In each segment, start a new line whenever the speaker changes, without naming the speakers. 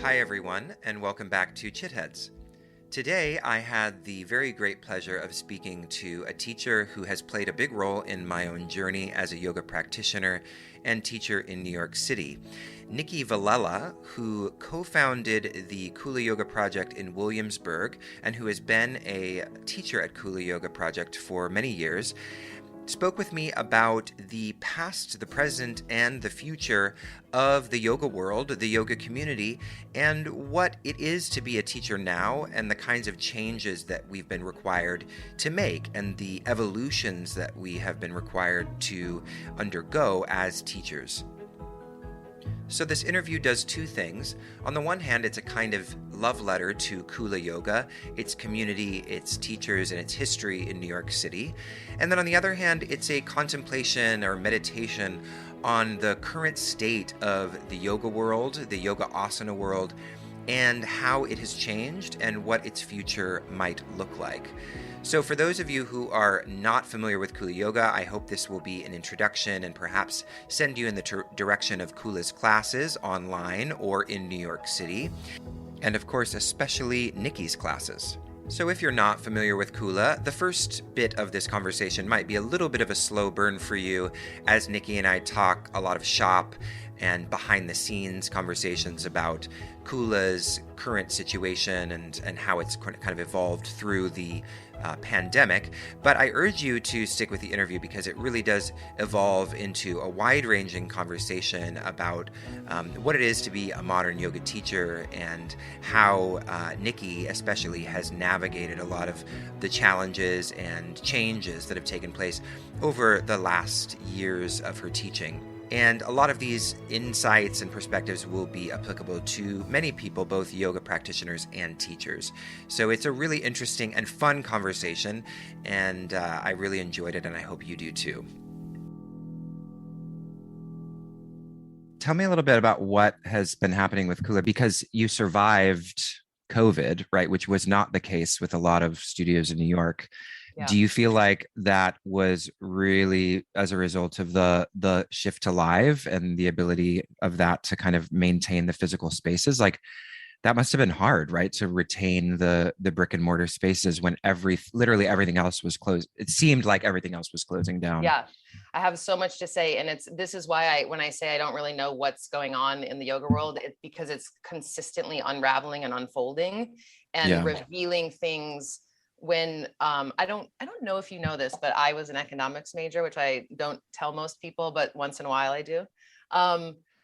Hi everyone, and welcome back to Chitheads. Today I had the very great pleasure of speaking to a teacher who has played a big role in my own journey as a yoga practitioner and teacher in New York City. Nikki Vilella, who co-founded the Kula Yoga Project in Williamsburg and who has been a teacher at Kula Yoga Project for many years, spoke with me about the past, the present, and the future of the yoga world, the yoga community, and what it is to be a teacher now, and the kinds of changes that we've been required to make, and the evolutions that we have been required to undergo as teachers. So this interview does two things. On the one hand, it's a kind of love letter to Kula Yoga, its community, its teachers, and its history in New York City. And then on the other hand, it's a contemplation or meditation on the current state of the yoga world, the yoga asana world, and how it has changed and what its future might look like. So for those of you who are not familiar with Kula Yoga, I hope this will be an introduction and perhaps send you in the direction of Kula's classes online or in New York City, and of course especially Nikki's classes. So if you're not familiar with Kula, the first bit of this conversation might be a little bit of a slow burn for you, as Nikki and I talk a lot of shop and behind the scenes conversations about Kula's current situation and how it's kind of evolved through the pandemic. But I urge you to stick with the interview because it really does evolve into a wide-ranging conversation about what it is to be a modern yoga teacher and how Nikki especially has navigated a lot of the challenges and changes that have taken place over the last years of her teaching. And a lot of these insights and perspectives will be applicable to many people, both yoga practitioners and teachers. So it's a really interesting and fun conversation, and I really enjoyed it, and I hope you do too. Tell me a little bit about what has been happening with Kula, because you survived COVID, right, which was not the case with a lot of studios in New York.
Yeah.
Do you feel like that was really as a result of the shift to live and the ability of that to kind of maintain the physical spaces? Like that must have been hard, right? To retain the brick and mortar spaces when literally everything else was closed. It seemed like everything else was closing down.
Yeah. I have so much to say. And this is why when I say I don't really know what's going on in the yoga world, it's because it's consistently unraveling and unfolding and revealing things. When I don't know if you know this, but I was an economics major, which I don't tell most people, but once in a while I do.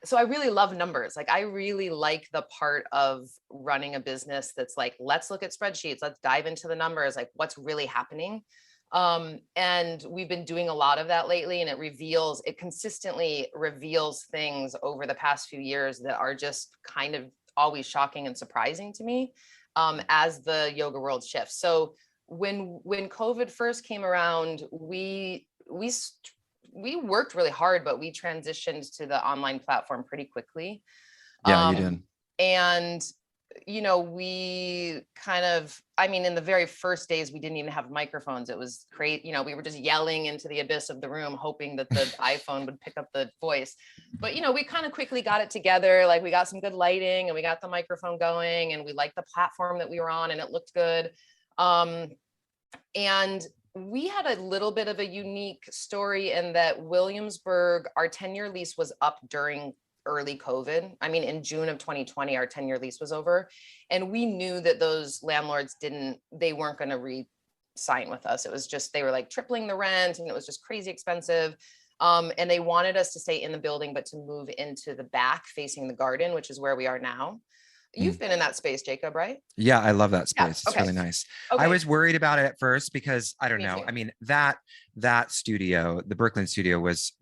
So I really love numbers. Like I really like the part of running a business that's like, let's look at spreadsheets, let's dive into the numbers, like what's really happening. And we've been doing a lot of that lately, and it consistently reveals things over the past few years that are just kind of always shocking and surprising to me as the yoga world shifts. So when COVID first came around, we worked really hard, but we transitioned to the online platform pretty quickly.
Yeah, you did.
And we kind of, in the very first days, we didn't even have microphones. It was great. We were just yelling into the abyss of the room, hoping that the iPhone would pick up the voice. But, we kind of quickly got it together. Like we got some good lighting and we got the microphone going and we liked the platform that we were on and it looked good. And we had a little bit of a unique story in that Williamsburg, our 10-year lease was up during early COVID. In June of 2020, our 10-year lease was over. And we knew that those landlords they weren't going to re-sign with us. It was just, they were like tripling the rent and it was just crazy expensive. And they wanted us to stay in the building, but to move into the back facing the garden, which is where we are now. You've been in that space, Jacob, right?
Yeah, I love that space.
Yeah,
It's really nice.
Okay.
I was worried about it at first because I don't know. That studio, the Brooklyn studio was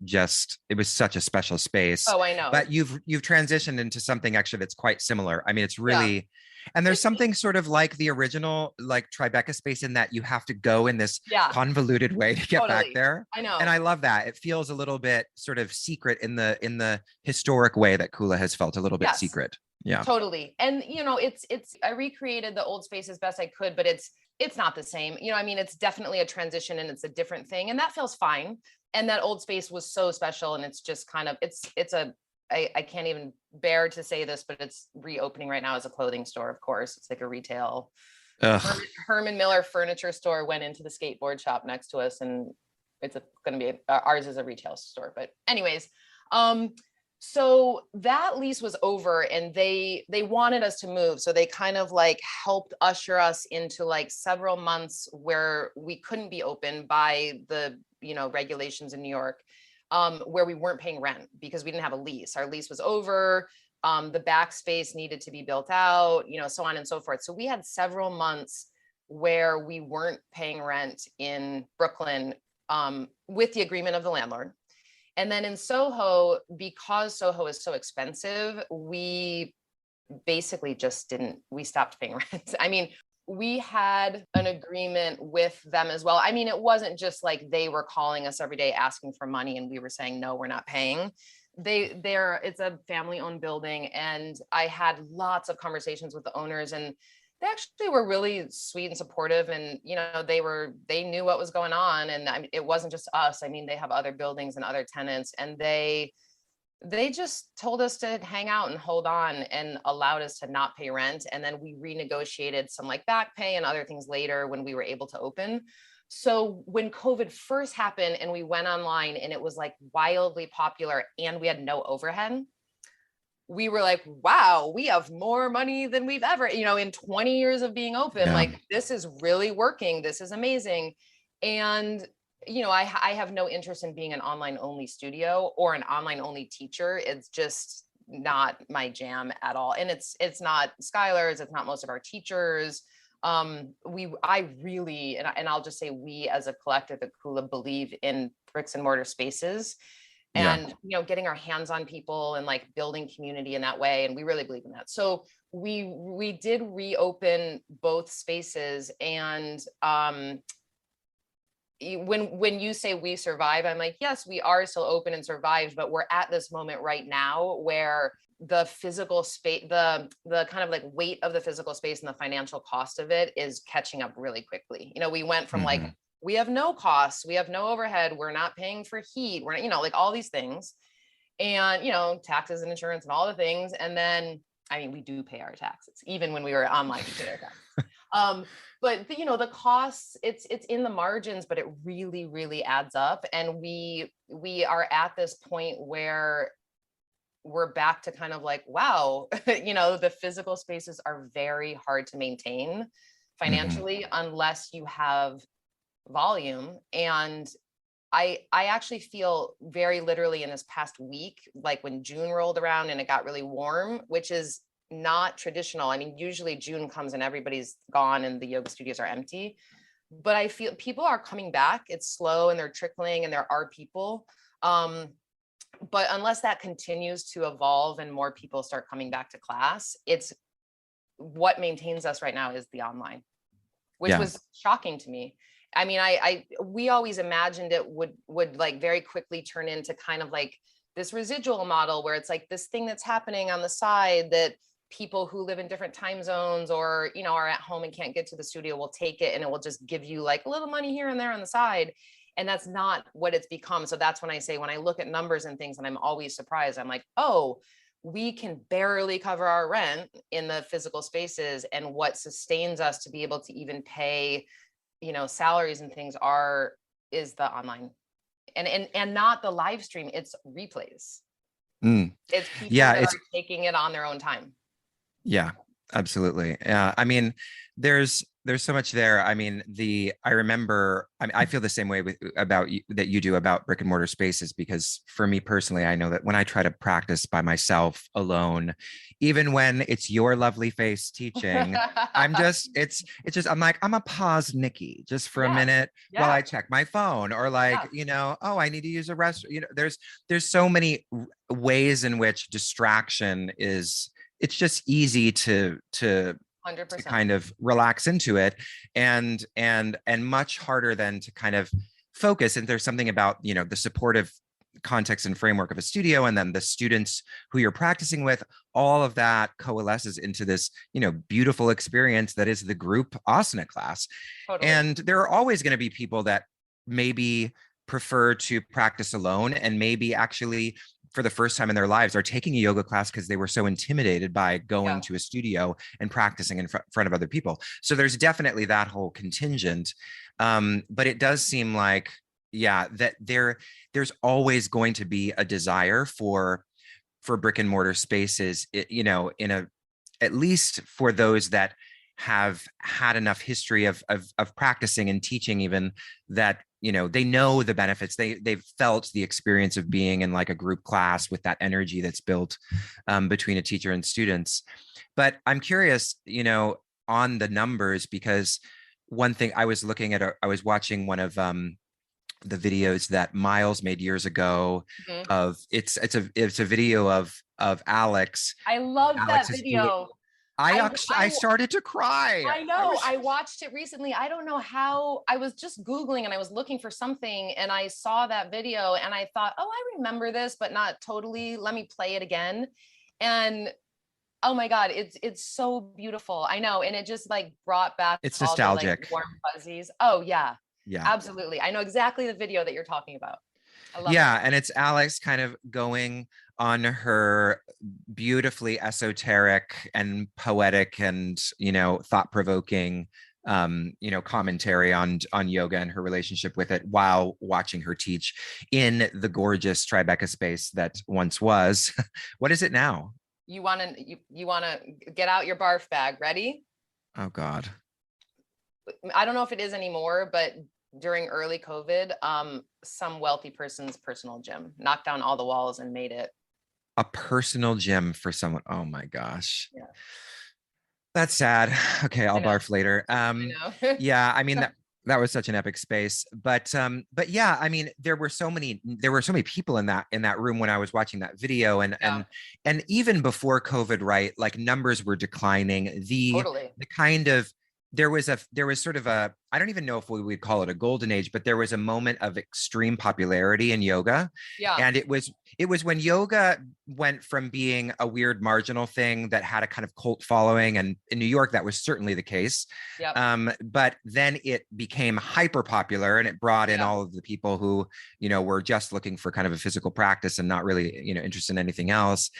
such a special space.
Oh, I know.
But you've transitioned into something actually that's quite similar. It's really, and there's something sort of like the original, like Tribeca space in that you have to go in this convoluted way to get back there.
I know.
And I love that. It feels a little bit sort of secret in the historic way that Kula has felt a little bit secret. Yeah,
totally. And I recreated the old space as best I could, but it's not the same. It's definitely a transition and it's a different thing, and that feels fine. And that old space was so special, and it's just kind of it's a I can't even bear to say this, but it's reopening right now as a clothing store. Of course, it's like a retail. Herman Miller furniture store went into the skateboard shop next to us, and it's going to be ours is a retail store. But anyways, so that lease was over, and they wanted us to move. So they kind of like helped usher us into like several months where we couldn't be open by the, regulations in New York, where we weren't paying rent because we didn't have a lease. Our lease was over. The backspace needed to be built out, so on and so forth. So we had several months where we weren't paying rent in Brooklyn, with the agreement of the landlord. And then in Soho, because Soho is so expensive, we basically we stopped paying rent. I mean, we had an agreement with them as well. I mean, it wasn't just like they were calling us every day asking for money and we were saying, no, we're not paying. It's a family-owned building, and I had lots of conversations with the owners, and they actually were really sweet and supportive, and they knew what was going on, and it wasn't just us. I mean, they have other buildings and other tenants, and they just told us to hang out and hold on and allowed us to not pay rent. And then we renegotiated some like back pay and other things later when we were able to open. So when COVID first happened and we went online and it was like wildly popular and we had no overhead, we were like, wow, we have more money than we've ever, in 20 years of being open. Like, this is really working. This is amazing. And, I have no interest in being an online only studio or an online only teacher. It's just not my jam at all. And it's not Skylar's, it's not most of our teachers. I really, and I'll just say we as a collective at Kula believe in bricks and mortar spaces. And, getting our hands on people and like building community in that way. And we really believe in that. So we did reopen both spaces. And when you say we survive, I'm like, yes, we are still open and survived, but we're at this moment right now where the physical space, the kind of like weight of the physical space and the financial cost of it is catching up really quickly. We went from like, we have no costs, we have no overhead, we're not paying for heat, we're not, like all these things, and taxes and insurance and all the things. And then, I mean, we do pay our taxes, even when we were online, we paid our taxes. But the costs, it's in the margins, but it really, really adds up. And we are at this point where we're back to kind of like, wow, the physical spaces are very hard to maintain financially unless you have volume. And I actually feel very literally in this past week, like when June rolled around and it got really warm, which is not traditional. I mean, usually June comes and everybody's gone and the yoga studios are empty, but I feel people are coming back. It's slow and they're trickling and there are people. But unless that continues to evolve and more people start coming back to class, it's what maintains us right now is the online, which was shocking to me. I mean, we always imagined it would like very quickly turn into kind of like this residual model where it's like this thing that's happening on the side that people who live in different time zones or, are at home and can't get to the studio will take it and it will just give you like a little money here and there on the side. And that's not what it's become. So that's when I say, when I look at numbers and things, and I'm always surprised, I'm like, oh, we can barely cover our rent in the physical spaces. And what sustains us to be able to even pay, salaries and things is the online and not the live stream. It's replays. It's people that are taking it on their own time.
Yeah, absolutely. I mean, there's so much there. I mean, I remember, I feel the same way that you do about brick and mortar spaces, because for me personally, I know that when I try to practice by myself alone, even when it's your lovely face teaching, I'm like, I'm a pause Nikki just for a minute while I check my phone, or like, oh, I need to use a restroom. There's so many ways in which distraction it's just easy to 100%. To kind of relax into it, and much harder than to kind of focus. And there's something about, the supportive context and framework of a studio, and then the students who you're practicing with, all of that coalesces into this, beautiful experience that is the group asana class. Totally. And there are always going to be people that maybe prefer to practice alone and maybe actually for the first time in their lives are taking a yoga class because they were so intimidated by going
Yeah.
to a studio and practicing in front of other people. So there's definitely that whole contingent. But it does seem like, yeah, that there's always going to be a desire for brick and mortar spaces, you know, in a, at least for those that have had enough history of practicing and teaching, even, that, you know, they know the benefits, they've felt the experience of being in like a group class with that energy that's built between a teacher and students. But I'm curious, you know, on the numbers, because one thing I was looking at, I was watching one of the videos that Miles made years ago
Mhm.
of, it's a video of Alex.
I love
Alex
that
is doing,
video.
I started to cry.
I know. I watched it recently. I don't know how. I was just Googling and I was looking for something and I saw that video and I thought, oh, I remember this, but not totally. Let me play it again. And oh my God, it's so beautiful. I know. And it just like brought back
It's
all the like
nostalgic.
warm fuzzies. Oh yeah,
Yeah.
absolutely. I know exactly the video that you're talking about. I love it.
Yeah. And it's Alex kind of going on her beautifully esoteric and poetic and, you know, thought-provoking you know, commentary on yoga and her relationship with it while watching her teach in the gorgeous Tribeca space that once was. What is it now?
You want to get out your barf bag. Ready?
Oh God.
I don't know if it is anymore, but during early COVID, some wealthy person's personal gym knocked down all the walls and made it.
A personal gym for someone. Oh my gosh.
Yeah,
That's sad. Okay,
I
I'll
know.
barf later.
I know.
Yeah, I mean that was such an epic space. But yeah, I mean there were so many people in that room when I was watching that video,
Yeah,
and even before COVID, right? Like numbers were declining.
totally.
The kind of, there was sort of a, I don't even know if we would call it a golden age, but there was a moment of extreme popularity in yoga.
Yeah,
And it was when yoga went from being a weird marginal thing that had a kind of cult following, and in New York that was certainly the case.
yep,
But then it became hyper popular and it brought in
yeah.
all of the people who, you know, were just looking for kind of a physical practice and not really, you know, interested in anything else.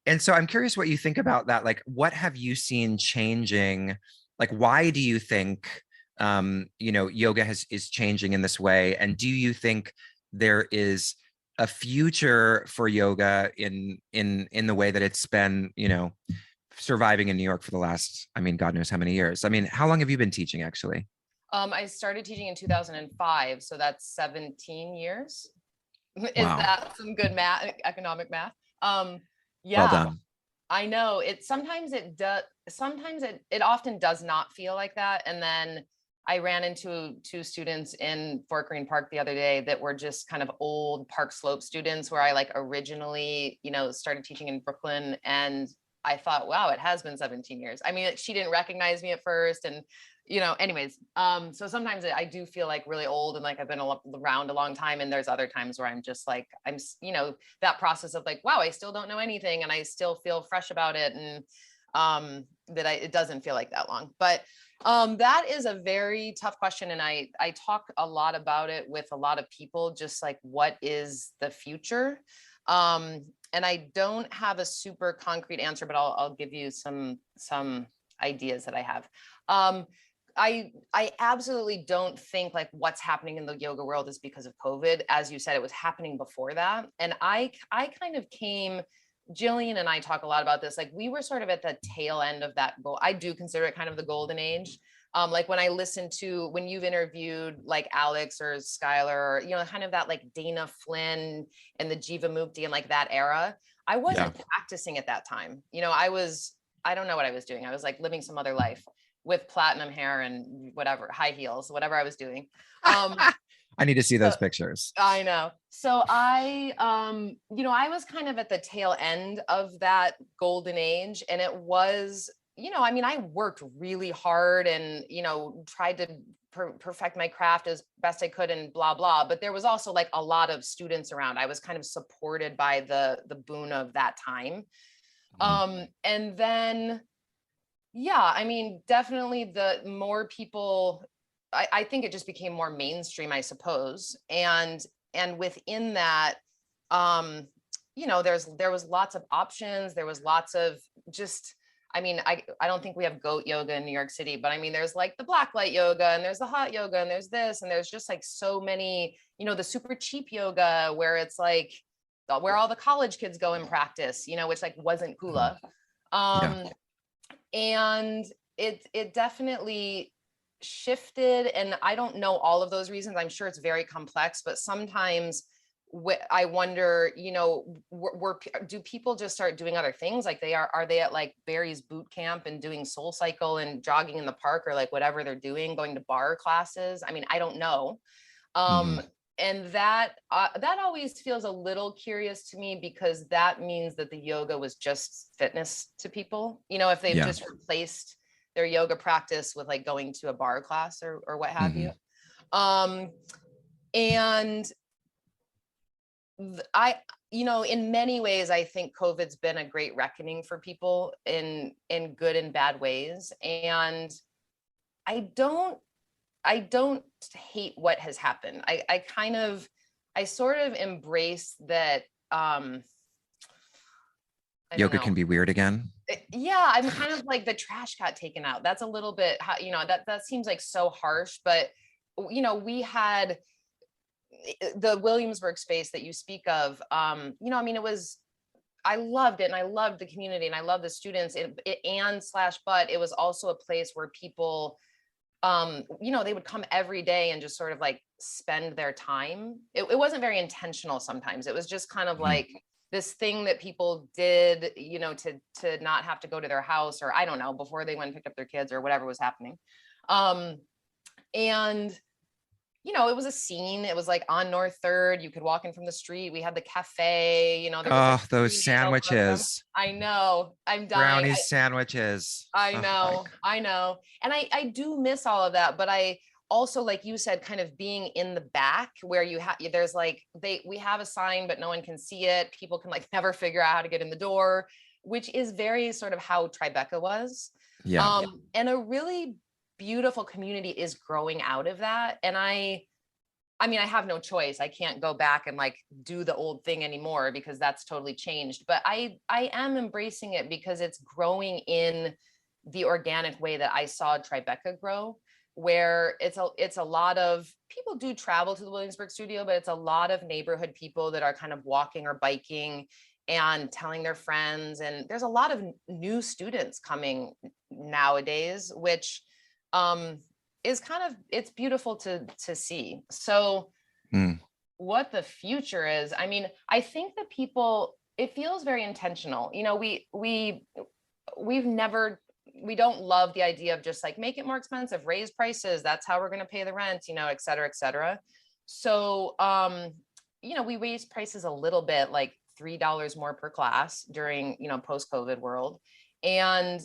And so I'm curious what you think about that. Like, what have you seen changing? Like, why do you think, you know, yoga is changing in this way? And do you think there is a future for yoga in the way that it's been, you know, surviving in New York for the last, I mean, God knows how many years. I mean, how long have you been teaching actually?
I started teaching in 2005, so that's 17 years. Is
Wow.
that some good math, economic math?
Well
Yeah,
done.
I know. Sometimes it does, sometimes it often does not feel like that. And then I ran into two students in Fort Greene Park the other day that were just kind of old Park Slope students where I like originally, you know, started teaching in Brooklyn. And I thought, wow, it has been 17 years. I mean, she didn't recognize me at first. And, you know, anyways, so sometimes I do feel like really old and like I've been around a long time. And there's other times where I'm just like, you know, that process of like, wow, I still don't know anything and I still feel fresh about it. And it doesn't feel like that long. But that is a very tough question. And I talk a lot about it with a lot of people, just like, what is the future? And I don't have a super concrete answer, but I'll give you some ideas that I have. I absolutely don't think like what's happening in the yoga world is because of COVID. As you said, it was happening before that. And I kind of came, Jillian and I talk a lot about this. Like we were sort of at the tail end of that goal. I do consider it kind of the golden age. Like when I listened to, when you've interviewed like Alex or Skylar, or, you know, kind of that like Dana Flynn and the Jiva Mukti and like that era, I
Yeah.
wasn't practicing at that time. You know, I don't know what I was doing. I was like living some other life with platinum hair and whatever, high heels, whatever I was doing.
I need to see
So
those pictures.
I know. So you know, I was kind of at the tail end of that golden age. And it was, you know, I mean, I worked really hard and, you know, tried to perfect my craft as best I could and blah, blah. But there was also like a lot of students around. I was kind of supported by the boon of that time.
Mhm.
And then, yeah, I mean, definitely the more people, I think it just became more mainstream, I suppose. And within that, um, there was lots of options. There was lots of just, I mean, I don't think we have goat yoga in New York City, but I mean, there's like the black light yoga and there's the hot yoga and there's this, and there's just like so many, the super cheap yoga where it's like where all the college kids go and practice, which like wasn't Kula. And it definitely shifted. And I don't know all of those reasons. I'm sure it's very complex, but sometimes I wonder, do people just start doing other things? Like are they at like Barry's boot camp and doing Soul Cycle and jogging in the park or like whatever they're doing, going to bar classes? I mean, I don't know. And that always feels a little curious to me, because that means that the yoga was just fitness to people, if they've just replaced their yoga practice with like going to a bar class or what have you. And in many ways, I think COVID's been a great reckoning for people in good and bad ways. And I don't hate what has happened. I sort of embrace that.
Yoga can be weird again.
Yeah, I'm kind of like the trash got taken out. That's a little bit, that seems like so harsh, but we had the Williamsburg space that you speak of. I mean, I loved it, and I loved the community, and I loved the students. But it was also a place where people, they would come every day and just sort of like spend their time. It wasn't very intentional sometimes. It was just kind of like this thing that people did, to not have to go to their house, or I don't know, before they went and picked up their kids or whatever was happening. And it was a scene. It was like on North 3rd. You could walk in from the street. We had the cafe, there was
those sandwiches.
I know. I'm dying.
Brownie sandwiches.
I know. And I do miss all of that, but I also, like you said, kind of being in the back where there's like, we have a sign, but no one can see it. People can like never figure out how to get in the door, which is very sort of how Tribeca was.
Yeah.
And a really beautiful community is growing out of that. And I mean, I have no choice. I can't go back and like do the old thing anymore, because that's totally changed. But I am embracing it because it's growing in the organic way that I saw Tribeca grow, where it's a lot of people do travel to the Williamsburg studio, but it's a lot of neighborhood people that are kind of walking or biking and telling their friends. And there's a lot of new students coming nowadays, which is kind of, it's beautiful to see. So what the future is, I mean, I think that it feels very intentional. We don't love the idea of just like make it more expensive, raise prices. That's how we're going to pay the rent, et cetera, et cetera. So, we raised prices a little bit, like $3 more per class during, post-COVID world. And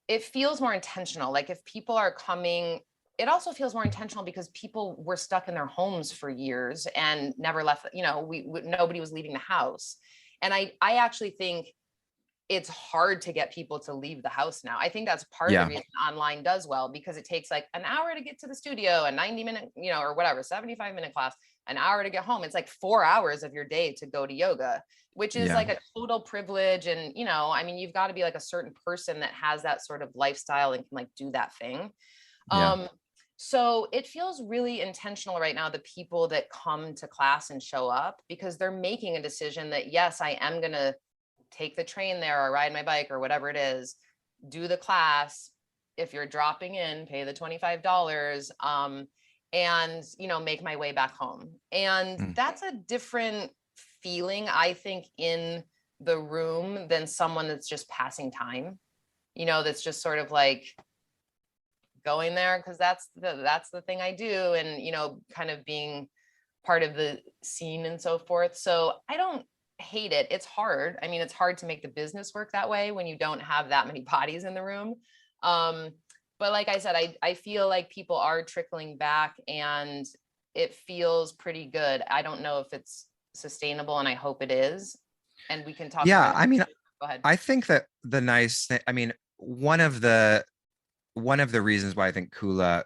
it feels more intentional. Like if people are coming, it also feels more intentional because people were stuck in their homes for years and never left, nobody was leaving the house. And I actually think it's hard to get people to leave the house now. I think that's part of the reason online does well, because it takes like an hour to get to the studio, a 90-minute, or whatever, 75-minute class, an hour to get home. It's like 4 hours of your day to go to yoga, which is like a total privilege. And, I mean, you've got to be like a certain person that has that sort of lifestyle and can like do that thing. So it feels really intentional right now, the people that come to class and show up, because they're making a decision that, yes, I am going to take the train there or ride my bike or whatever it is, do the class. If you're dropping in, pay the $25, and, make my way back home. And that's a different feeling, I think, in the room than someone that's just passing time, that's just sort of like going there because that's the thing I do. And, kind of being part of the scene and so forth. So I don't hate it. It's hard. I mean, it's hard to make the business work that way when you don't have that many bodies in the room. But like I said, I feel like people are trickling back and it feels pretty good. I don't know if it's sustainable, and I hope it is. And we can talk.
Yeah. I mean,
go ahead.
I think that the nice thing, I mean, one of the reasons why I think Kula,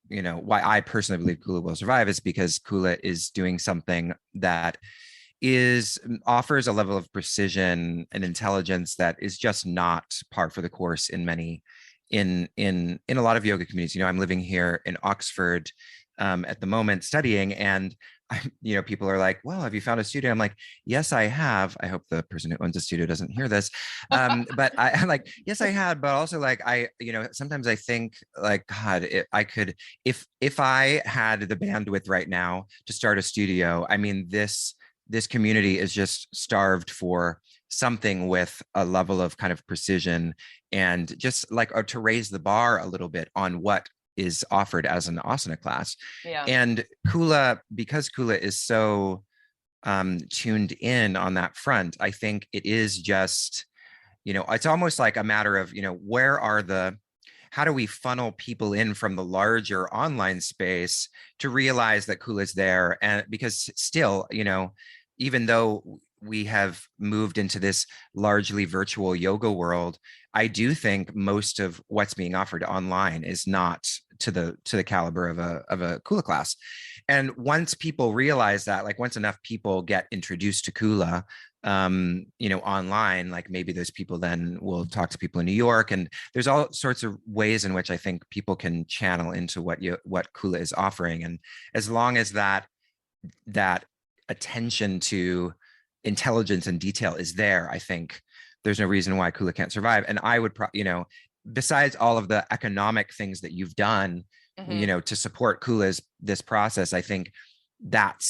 why I personally believe Kula will survive is because Kula is doing something that offers a level of precision and intelligence that is just not par for the course in many in a lot of yoga communities. I'm living here in Oxford at the moment studying, and people are like, well, have you found a studio? I'm like, yes, I have. I hope the person who owns the studio doesn't hear this. But I'm like, yes, I had, but also like, sometimes I think like, God, I could, if I had the bandwidth right now to start a studio, I mean, this community is just starved for something with a level of kind of precision and just like to raise the bar a little bit on what is offered as an asana class.
Yeah.
And because Kula is so tuned in on that front, I think it is just, it's almost like a matter of, how do we funnel people in from the larger online space to realize that Kula is there? And because still, even though we have moved into this largely virtual yoga world, I do think most of what's being offered online is not to the caliber of a Kula class. And once people realize that, like once enough people get introduced to Kula, online, like maybe those people then will talk to people in New York, and there's all sorts of ways in which I think people can channel into what Kula is offering. And as long as that attention to intelligence and detail is there, I think there's no reason why Kula can't survive. And I would, besides all of the economic things that you've done, to support Kula's this process, I think that,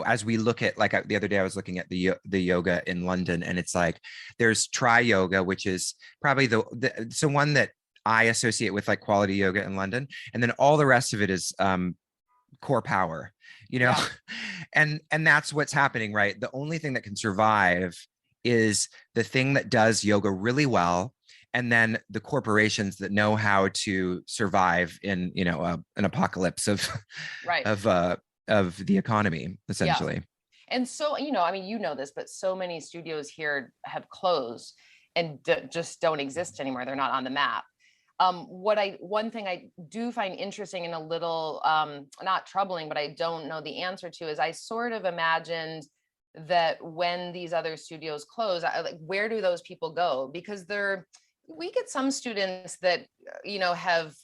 as we look at, like the other day, I was looking at the yoga in London, and it's like there's Tri Yoga, which is probably the one that I associate with like quality yoga in London, and then all the rest of it is core power.
Yeah.
and that's what's happening, right? The only thing that can survive is the thing that does yoga really well, and then the corporations that know how to survive in an apocalypse of
Right.
of the economy, essentially.
Yeah. And so, I mean, this, but so many studios here have closed and just don't exist anymore. They're not on the map. One thing I do find interesting and a little not troubling, but I don't know the answer to, is I sort of imagined that when these other studios close, where do those people go? Because we get some students that have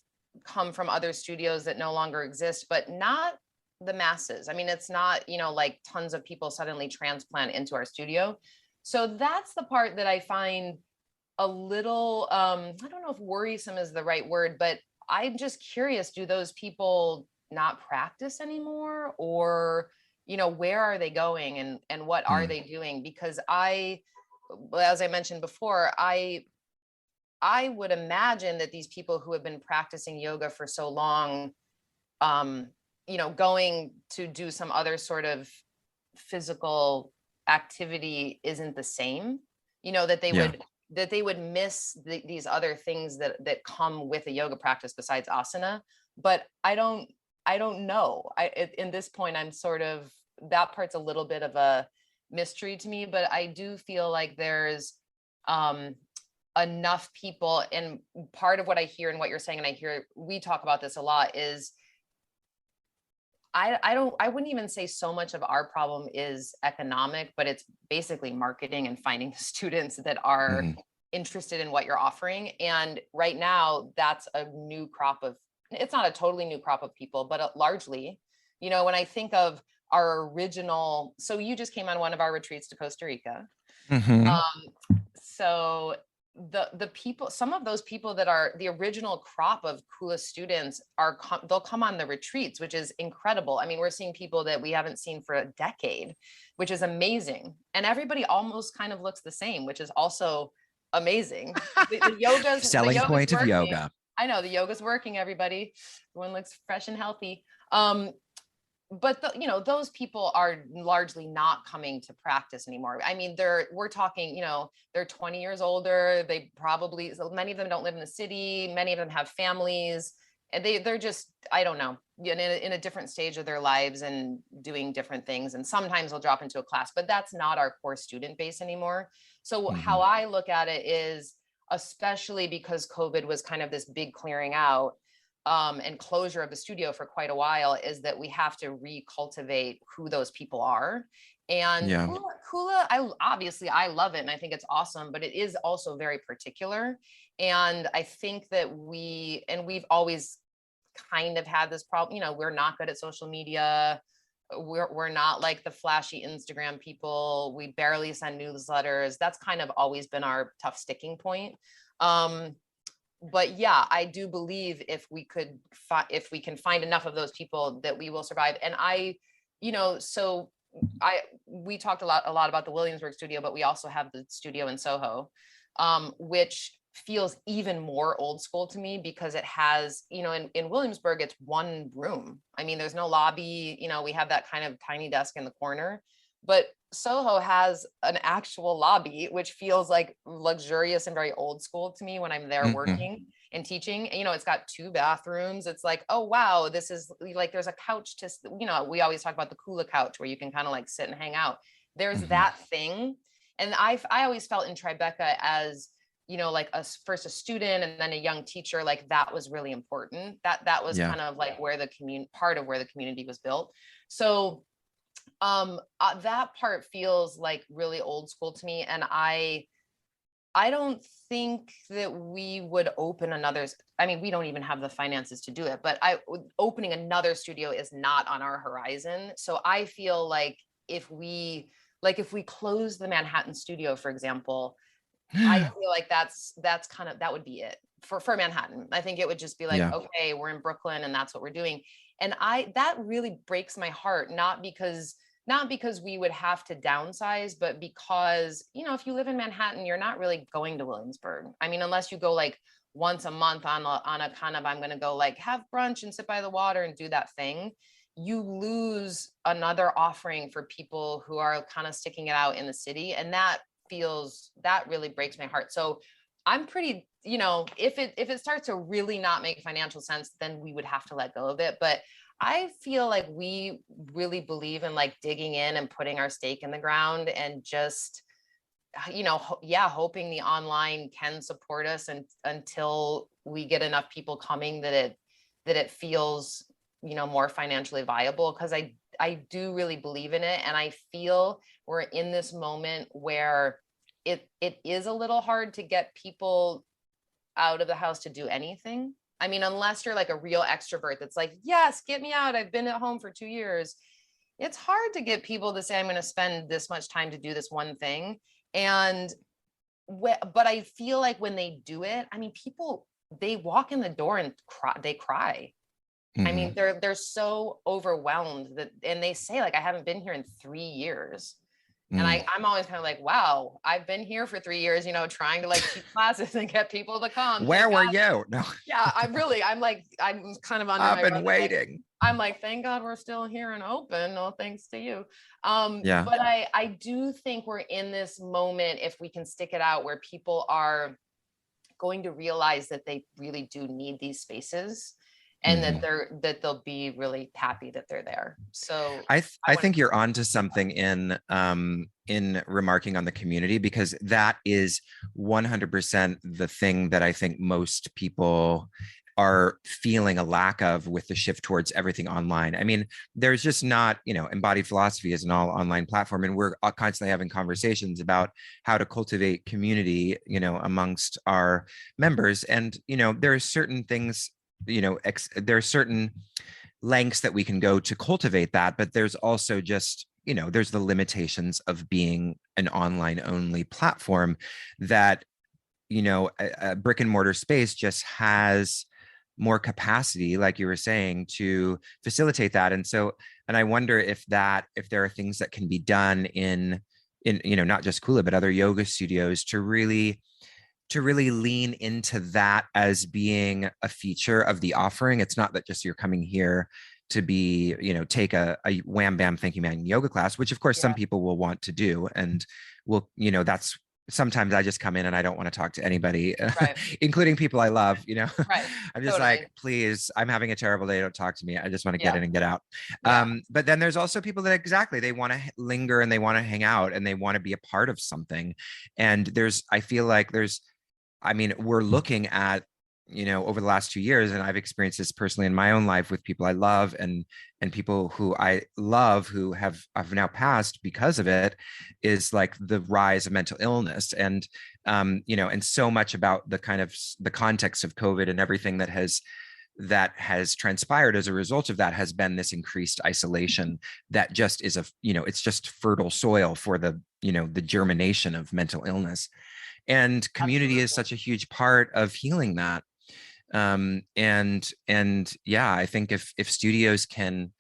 come from other studios that no longer exist, but not the masses. I mean, it's not like tons of people suddenly transplant into our studio. So that's the part that I find a little, I don't know if worrisome is the right word, but I'm just curious, do those people not practice anymore? Or, where are they going and what are they doing? Because as I mentioned before, I would imagine that these people who have been practicing yoga for so long, going to do some other sort of physical activity isn't the same, that they would miss these other things that come with a yoga practice besides asana. But I don't know. In this point, I'm sort of, that part's a little bit of a mystery to me, but I do feel like there's enough people. And part of what I hear and what you're saying, and we talk about this a lot, is I wouldn't even say so much of our problem is economic, but it's basically marketing and finding students that are interested in what you're offering. And right now that's a new crop of, it's not a totally new crop of people, but largely, when I think of our original, so you just came on one of our retreats to Costa Rica. So the people, some of those people that are the original crop of Kula students they'll come on the retreats, which is incredible. I mean, we're seeing people that we haven't seen for a decade, which is amazing. And everybody almost kind of looks the same, which is also amazing. The yoga's
selling point
working.
of yoga.
I know the yoga's working, everybody. Everyone looks fresh and healthy. But those people are largely not coming to practice anymore. I mean, we're talking, they're 20 years older. Many of them don't live in the city. Many of them have families, and they're just, I don't know, in a different stage of their lives and doing different things. And sometimes they'll drop into a class, but that's not our core student base anymore. So how I look at it is, especially because COVID was kind of this big clearing out, and closure of the studio for quite a while, is that we have to recultivate who those people are. And Kula, I love it and I think it's awesome, but it is also very particular. And I think that we've always kind of had this problem, you know, we're not good at social media. We're not like the flashy Instagram people. We barely send newsletters. That's kind of always been our tough sticking point. But yeah, I do believe if we can find enough of those people, that we will survive. And we talked a lot about the Williamsburg studio, but we also have the studio in Soho, which feels even more old school to me, because it has, you know, in Williamsburg, it's one room. I mean, there's no lobby, you know, we have that kind of tiny desk in the corner, but Soho has an actual lobby, which feels like luxurious and very old school to me when I'm there working and teaching. You know, it's got 2 bathrooms. It's like, oh, wow, this is like, there's a couch to, you know, we always talk about the Kula couch where you can kind of like sit and hang out. There's that thing. And I always felt in Tribeca as, you know, like first a student and then a young teacher, like that was really important. That was kind of like where part of where the community was built. So that part feels like really old school to me. And I don't think that we would open I mean, we don't even have the finances to do it, but opening another studio is not on our horizon. So I feel like if we close the Manhattan studio, for example, I feel like that would be it for Manhattan. I think it would just be like, okay, we're in Brooklyn and that's what we're doing. And that really breaks my heart, not because we would have to downsize, but because, you know, if you live in Manhattan, you're not really going to Williamsburg. I mean, unless you go like once a month on a kind of, I'm going to go like have brunch and sit by the water and do that thing. You lose another offering for people who are kind of sticking it out in the city. And that really breaks my heart. So I'm pretty, you know, if it starts to really not make financial sense, then we would have to let go of it. But I feel like we really believe in like digging in and putting our stake in the ground and just, you know, hoping the online can support us until we get enough people coming that it feels, you know, more financially viable. Cause I do really believe in it. And I feel we're in this moment where it is a little hard to get people out of the house to do anything. I mean, unless you're like a real extrovert that's like, yes, get me out. I've been at home for 2 years. It's hard to get people to say, I'm going to spend this much time to do this one thing. And, but I feel like when they do it, I mean, people, they walk in the door and they cry. I mean, they're so overwhelmed and they say like, I haven't been here in 3 years. And I'm always kind of like, wow, I've been here for 3 years, you know, trying to like teach classes and get people to come.
Where were you? No.
Yeah, I'm kind of under
I've been waiting.
I'm like, thank God we're still here and open. No, thanks to you. But I do think we're in this moment, if we can stick it out, where people are going to realize that they really do need these spaces. And that they'll be really happy that they're there. So
I think you're onto something in remarking on the community, because that is 100% the thing that I think most people are feeling a lack of with the shift towards everything online. I mean, there's just not, you know, Embodied Philosophy is an all online platform, and we're constantly having conversations about how to cultivate community, you know, amongst our members. And, you know, there are certain things, you know, there are certain lengths that we can go to cultivate that, but there's also just, you know, there's the limitations of being an online only platform that, you know, a brick and mortar space just has more capacity, like you were saying, to facilitate that. And so, and I wonder if there are things that can be done in, you know, not just Kula, but other yoga studios to really lean into that as being a feature of the offering. It's not that just you're coming here to be, you know, take a wham bam thank you man yoga class, which of course some people will want to do. And will, you know, that's sometimes I just come in and I don't want to talk to anybody, including people I love, you know. I'm just like, please, I'm having a terrible day. Don't talk to me. I just want to get in and get out. But then there's also people that they want to linger and they want to hang out and they want to be a part of something. And I feel like I mean, we're looking at over the last 2 years, and I've experienced this personally in my own life with people I love and people who I love who have now passed because of it, is like the rise of mental illness. And and so much about the kind of the context of COVID and everything that has transpired as a result of that has been this increased isolation that just is it's just fertile soil for the germination of mental illness. And community is
Absolutely.
such a huge part of healing that. And yeah, I think if studios can,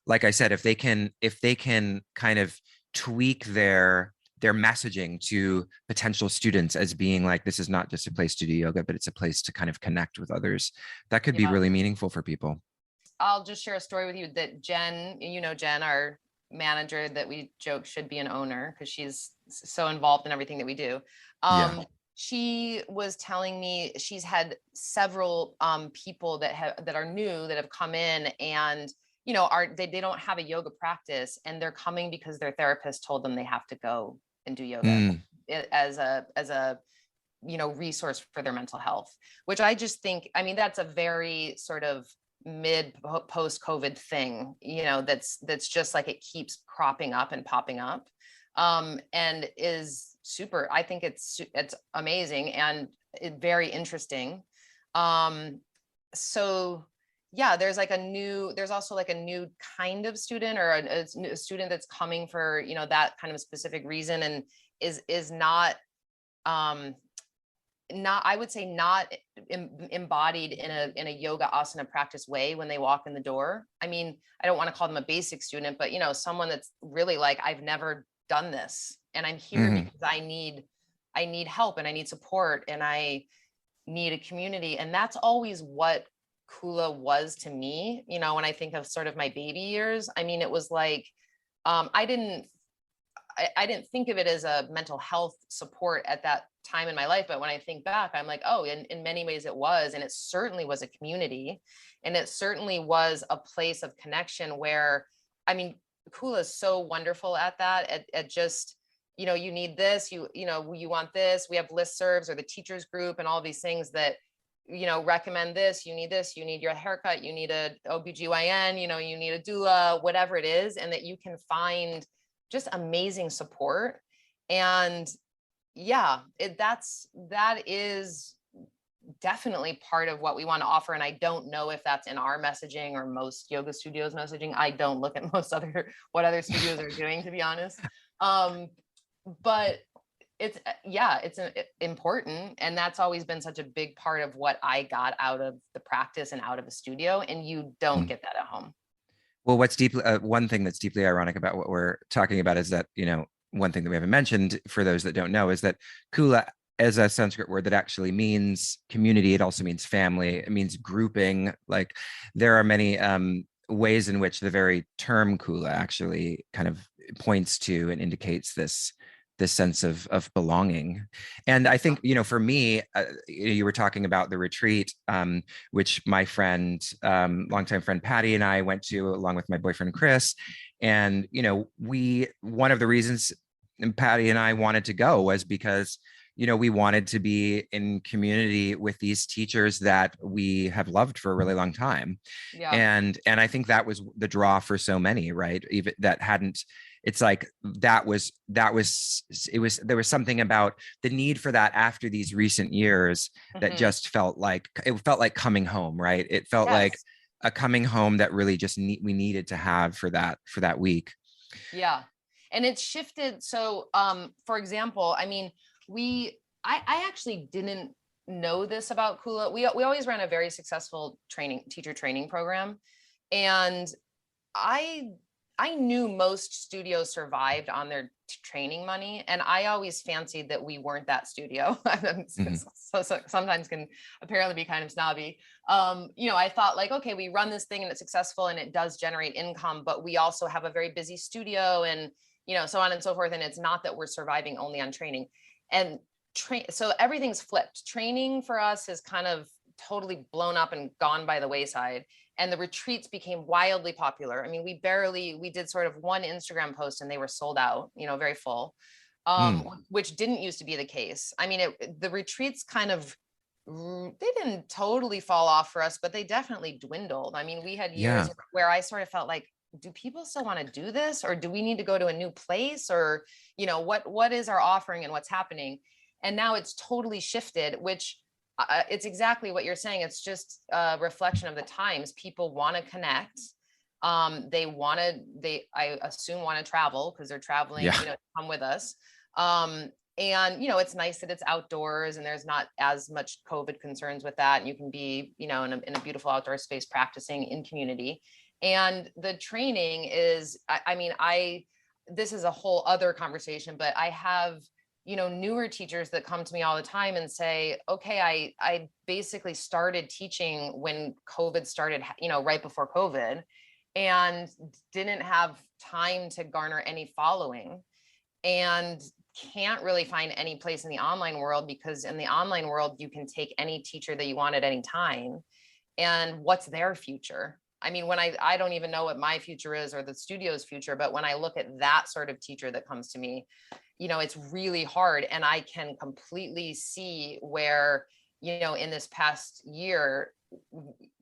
like I said, if they can kind of tweak their messaging to potential students as being like, this is not just a place to do yoga, but it's a place to kind of connect with others, that could be
Yeah.
really meaningful for people.
I'll just share a story with you that Jen, our manager that we joke should be an owner because she's so involved in everything that we do.
Yeah.
She was telling me she's had several people that are new that have come in and they don't have a yoga practice, and they're coming because their therapist told them they have to go and do yoga as a resource for their mental health, which I just think, I mean, that's a very sort of mid post COVID thing, that's just like it keeps cropping up and popping up, and is super. I think it's amazing and very interesting. So yeah, there's also like a new kind of student, or a student that's coming for that kind of specific reason, and is not I would say not embodied in a yoga asana practice way when they walk in the door. I mean, I don't want to call them a basic student, but someone that's really like, I've never done this, and I'm here because I need help, and I need support, and I need a community. And that's always what Kula was to me. When I think of sort of my baby years, I mean, it was like, I didn't think of it as a mental health support at that time in my life. But when I think back, I'm like, oh, in many ways it was. And it certainly was a community. And it certainly was a place of connection where, I mean, Kula is so wonderful at that, at just, you need this, you want this. We have listservs, or the teachers group, and all these things that, recommend this, you need your haircut, you need a OBGYN, you need a doula, whatever it is. And that you can find just amazing support. And yeah, that is definitely part of what we want to offer. And I don't know if that's in our messaging or most yoga studios messaging. I don't look at what other studios are doing, to be honest. But it's important. And that's always been such a big part of what I got out of the practice and out of a studio. And you don't get that at home.
Well, one thing that's deeply ironic about what we're talking about is that, one thing that we haven't mentioned for those that don't know is that Kula, as a Sanskrit word that actually means community, it also means family. It means grouping. Like, there are many ways in which the very term Kula actually kind of points to and indicates this sense of belonging. And I think, for me, you were talking about the retreat, which my friend, longtime friend Patty and I went to, along with my boyfriend Chris. And one of the reasons Patty and I wanted to go was because we wanted to be in community with these teachers that we have loved for a really long time.
Yeah.
And I think that was the draw for so many, right? Even that hadn't, it's like there was something about the need for that after these recent years that just felt like coming home, right? It felt like a coming home that really just we needed to have for that week.
Yeah. And it's shifted. So, for example, I mean, I actually didn't know this about Kula. We always ran a very successful teacher training program. And I knew most studios survived on their training money. And I always fancied that we weren't that studio. So sometimes can apparently be kind of snobby. I thought like, okay, we run this thing and it's successful and it does generate income, but we also have a very busy studio and, so on and so forth. And it's not that we're surviving only on training. And so everything's flipped. Training for us is kind of totally blown up and gone by the wayside. And the retreats became wildly popular. I mean, we did sort of one Instagram post and they were sold out, very full, which didn't used to be the case. I mean, the retreats kind of they didn't totally fall off for us, but they definitely dwindled. I mean, we had years where I sort of felt like, do people still want to do this, or do we need to go to a new place, or, what is our offering and what's happening? And now it's totally shifted, which it's exactly what you're saying. It's just a reflection of the times. People want to connect. I assume want to travel because they're traveling, to come with us. And, it's nice that it's outdoors and there's not as much COVID concerns with that. You can be, in a beautiful outdoor space practicing in community. And the training is, this is a whole other conversation, but I have, newer teachers that come to me all the time and say, okay, I basically started teaching when COVID started, right before COVID, and didn't have time to garner any following, and can't really find any place in the online world, because in the online world, you can take any teacher that you want at any time. And what's their future? I mean, when I don't even know what my future is or the studio's future, but when I look at that sort of teacher that comes to me, it's really hard. And I can completely see where, in this past year,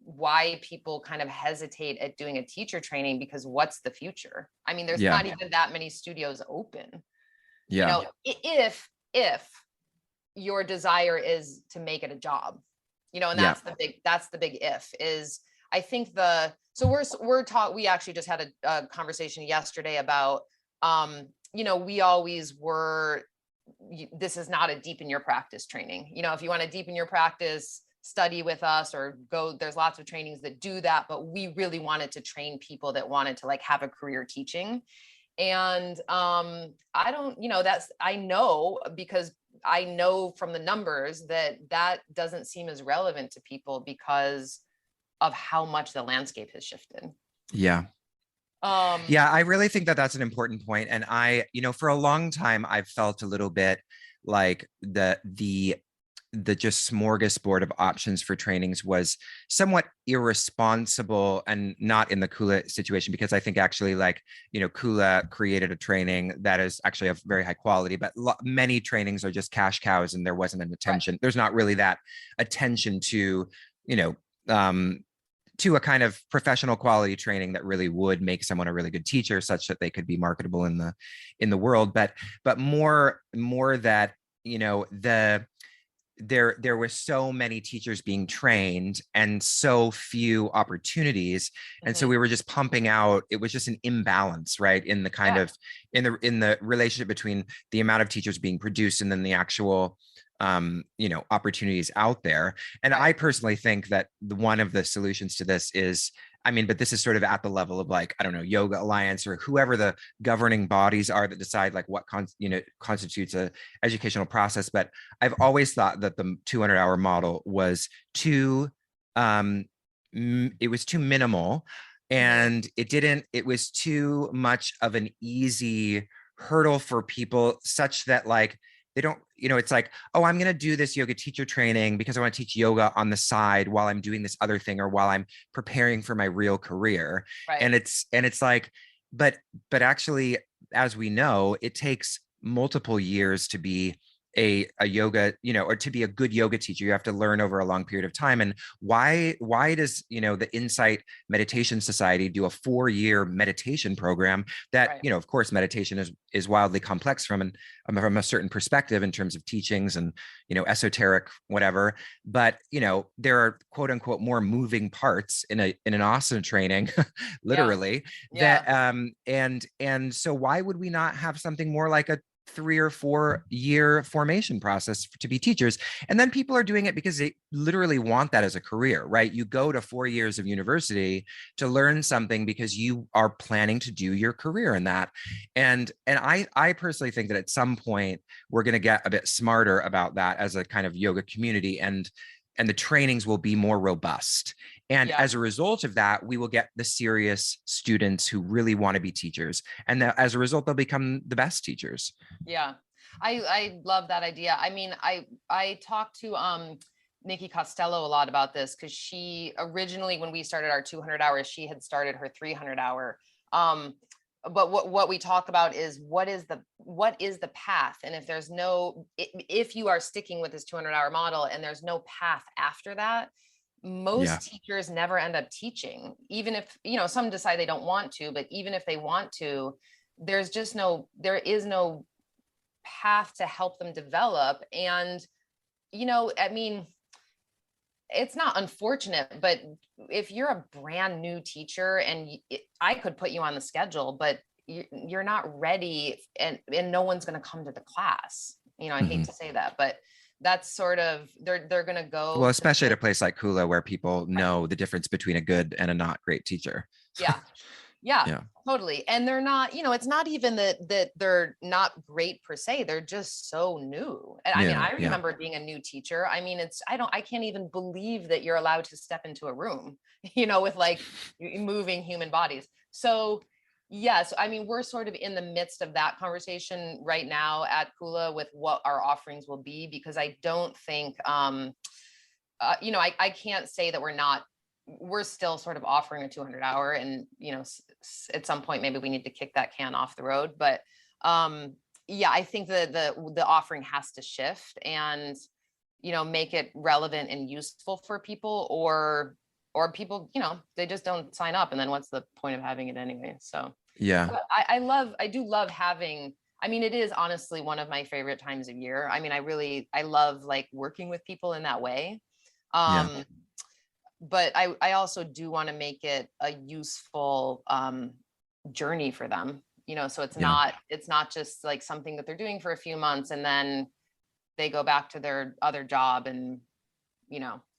why people kind of hesitate at doing a teacher training, because what's the future? I mean, there's not even that many studios open. If your desire is to make it a job, and that's the big if is, I think we actually just had a conversation yesterday about, we always were, this is not a deepen your practice training. If you want to deepen your practice, study with us or go, there's lots of trainings that do that, but we really wanted to train people that wanted to have a career teaching. And I don't, I know, because I know from the numbers that doesn't seem as relevant to people because of how much the landscape has shifted.
Yeah, I really think that that's an important point. And I, for a long time, I've felt a little bit like the just smorgasbord of options for trainings was somewhat irresponsible, and not in the Kula situation, because I think actually Kula created a training that is actually of very high quality, but many trainings are just cash cows, and there wasn't an attention. Right. There's not really that attention to, to a kind of professional quality training that really would make someone a really good teacher, such that they could be marketable in the world. But more that, there were so many teachers being trained and so few opportunities. And so we were just pumping out, it was just an imbalance, right? In the kind of, in the relationship between the amount of teachers being produced and then the actual, opportunities out there. And I personally think that one of the solutions to this is, but this is sort of at the level of I don't know, Yoga Alliance or whoever the governing bodies are that decide what constitutes a educational process. But I've always thought that the 200-hour model was it was too minimal, and it was too much of an easy hurdle for people, such that they don't, it's oh, I'm going to do this yoga teacher training because I want to teach yoga on the side while I'm doing this other thing, or while I'm preparing for my real career. Right. And it's but actually, as we know, it takes multiple years to be a yoga, or to be a good yoga teacher. You have to learn over a long period of time. And why does, the Insight Meditation Society do a 4-year meditation program that, of course, meditation is wildly complex from a certain perspective in terms of teachings and, esoteric, whatever. But, there are quote unquote more moving parts in an asana training, literally, that, and so why would we not have something more like a 3 or 4 year formation process to be teachers? And then people are doing it because they literally want that as a career, right? You go to 4 years of university to learn something because you are planning to do your career in that. And I personally think that at some point we're going to get a bit smarter about that as a kind of yoga community, and the trainings will be more robust. And as a result of that, we will get the serious students who really want to be teachers. And as a result, they'll become the best teachers.
Yeah, I love that idea. I talked to Nikki Costello a lot about this, because she originally, when we started our 200 hours, she had started her 300 hour. but what we talk about is what is the path, and if you are sticking with this 200-hour model and there's no path after that, most teachers never end up teaching, even if some decide they don't want to. But even if they want to, there is no path to help them develop. And I mean, it's not unfortunate, but if you're a brand new teacher and I could put you on the schedule, but you're not ready, and no one's going to come to the class. I hate to say that, but that's sort of, they're going to go.
Well, especially at a place like Kula, where people know the difference between a good and a not great teacher.
Yeah, totally. And they're not, it's not even that they're not great per se. They're just so new. And I mean, I remember being a new teacher. I mean, I can't even believe that you're allowed to step into a room, with like moving human bodies. So yes, I mean, we're sort of in the midst of that conversation right now at Kula with what our offerings will be, because I don't think, I can't say that we're still sort of offering a 200-hour, and at some point maybe we need to kick that can off the road. But I think the offering has to shift and make it relevant and useful for people, or people they just don't sign up, and then what's the point of having it anyway? So I do love having, I mean, it is honestly one of my favorite times of year. I mean, I love like working with people in that way. But I also do want to make it a useful journey for them, so it's not just like something that they're doing for a few months and then they go back to their other job, and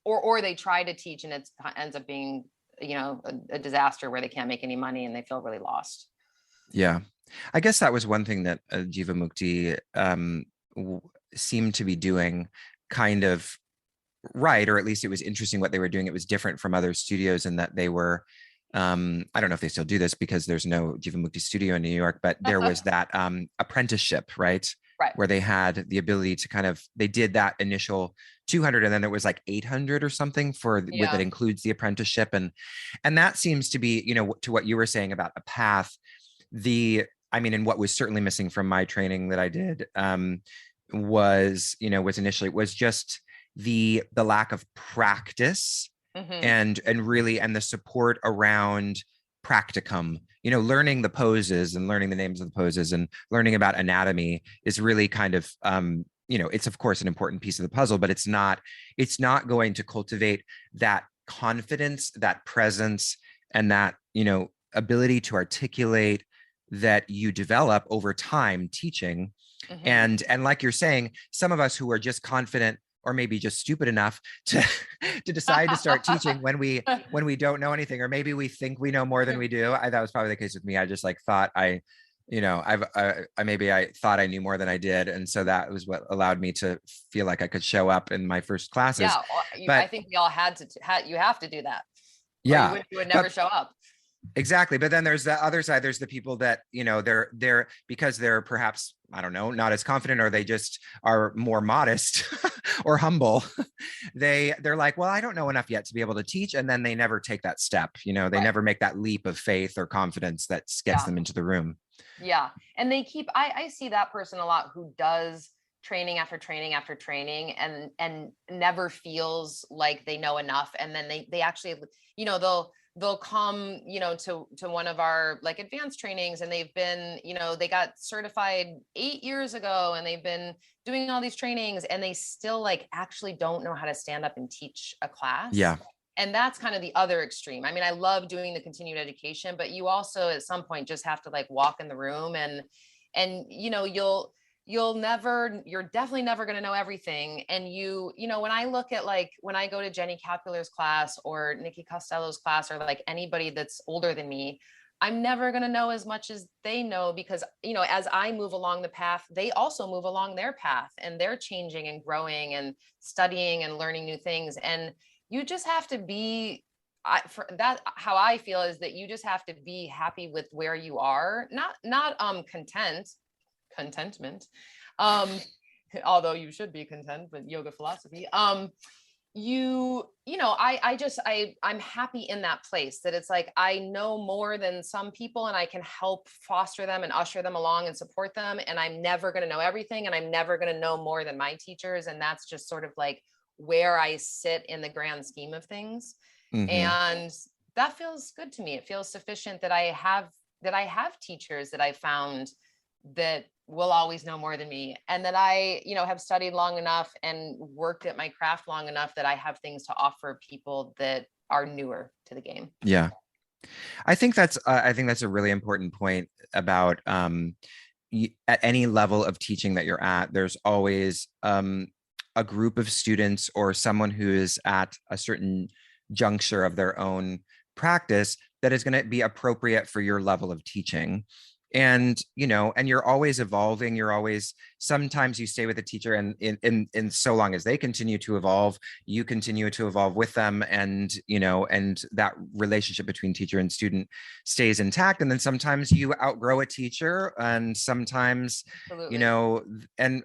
or they try to teach and it ends up being a disaster where they can't make any money and they feel really lost.
I guess that was one thing that Jivamukti seemed to be doing kind of right, or at least it was interesting what they were doing. It was different from other studios in that they were, I don't know if they still do this because there's no Jivamukti studio in New York, but there was that apprenticeship, right? Where they had the ability to they did that initial 200, and then there was like 800 or something that includes the apprenticeship. And that seems to be, to what you were saying about a path, and what was certainly missing from my training that I did was just the lack of practice and the support around practicum, learning the poses and learning the names of the poses and learning about anatomy is really kind of, it's of course an important piece of the puzzle, but it's not going to cultivate that confidence, that presence, and that, ability to articulate that you develop over time teaching. And like you're saying, some of us who are just confident or maybe just stupid enough to decide to start teaching when we don't know anything, or maybe we think we know more than we do. That was probably the case with me. I just thought I thought I knew more than I did, and so that was what allowed me to feel like I could show up in my first classes.
But I think we all you have to do that. You would never show up.
Exactly. But then there's the other side. There's the people that, they're because they're perhaps, I don't know, not as confident, or they just are more modest or humble. They're like, well, I don't know enough yet to be able to teach. And then they never take that step, they never make that leap of faith or confidence that gets them into the room. Yeah.
And they I see that person a lot who does training after training after training and never feels like they know enough. And then they actually, they'll come, to one of our like advanced trainings, and they've been, they got certified 8 years ago, and they've been doing all these trainings, and they still actually don't know how to stand up and teach a class.
Yeah.
And that's kind of the other extreme. I mean, I love doing the continued education, but you also at some point just have to walk in the room and you're definitely never going to know everything. And when I look at when I go to Jenny Capular's class or Nikki Costello's class, or anybody that's older than me, I'm never going to know as much as they know, because, as I move along the path, they also move along their path, and they're changing and growing and studying and learning new things. And you just have to be, how I feel is that you just have to be happy with where you are, not contentment, although you should be content with yoga philosophy, I'm happy in that place that it's like, I know more than some people and I can help foster them and usher them along and support them. And I'm never going to know everything. And I'm never going to know more than my teachers. And that's just sort of like where I sit in the grand scheme of things. And that feels good to me. It feels sufficient that I have teachers that I found that will always know more than me, and that I, have studied long enough and worked at my craft long enough that I have things to offer people that are newer to the game.
Yeah. I think that's a really important point about at any level of teaching that you're at, there's always a group of students or someone who is at a certain juncture of their own practice that is going to be appropriate for your level of teaching. And and you're always evolving. You're always, sometimes you stay with a teacher, and in so long as they continue to evolve, you continue to evolve with them, and and that relationship between teacher and student stays intact. And then sometimes you outgrow a teacher, and sometimes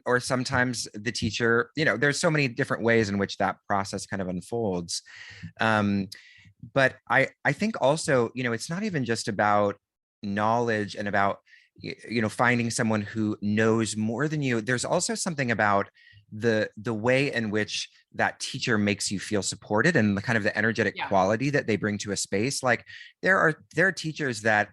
or sometimes the teacher, there's so many different ways in which that process kind of unfolds. But I think also, it's not even just about knowledge and about finding someone who knows more than you. There's also something about the way in which that teacher makes you feel supported, and the kind of the energetic quality that they bring to a space. Like there are teachers that,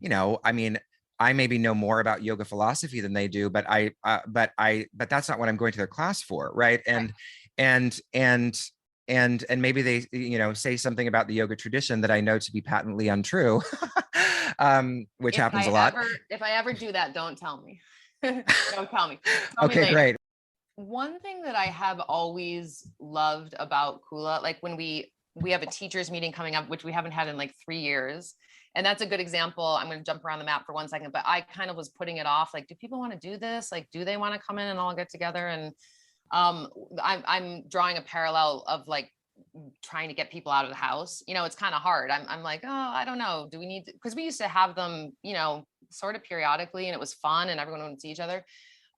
I mean, I maybe know more about yoga philosophy than they do, but that's not what I'm going to their class for, right? And maybe they say something about the yoga tradition that I know to be patently untrue. Which happens a lot.
If I ever do that, don't tell me. Don't tell me.
Okay, great.
One thing that I have always loved about Kula, like when we have a teachers meeting coming up, which we haven't had in like 3 years. And that's a good example. I'm going to jump around the map for 1 second, but I kind of was putting it off. Like, do people want to do this? Like, do they want to come in and all get together? And I'm drawing a parallel of like trying to get people out of the house. It's kind of hard. I'm like, oh, I don't know. Do we need to, because we used to have them, sort of periodically, and it was fun and everyone would see each other.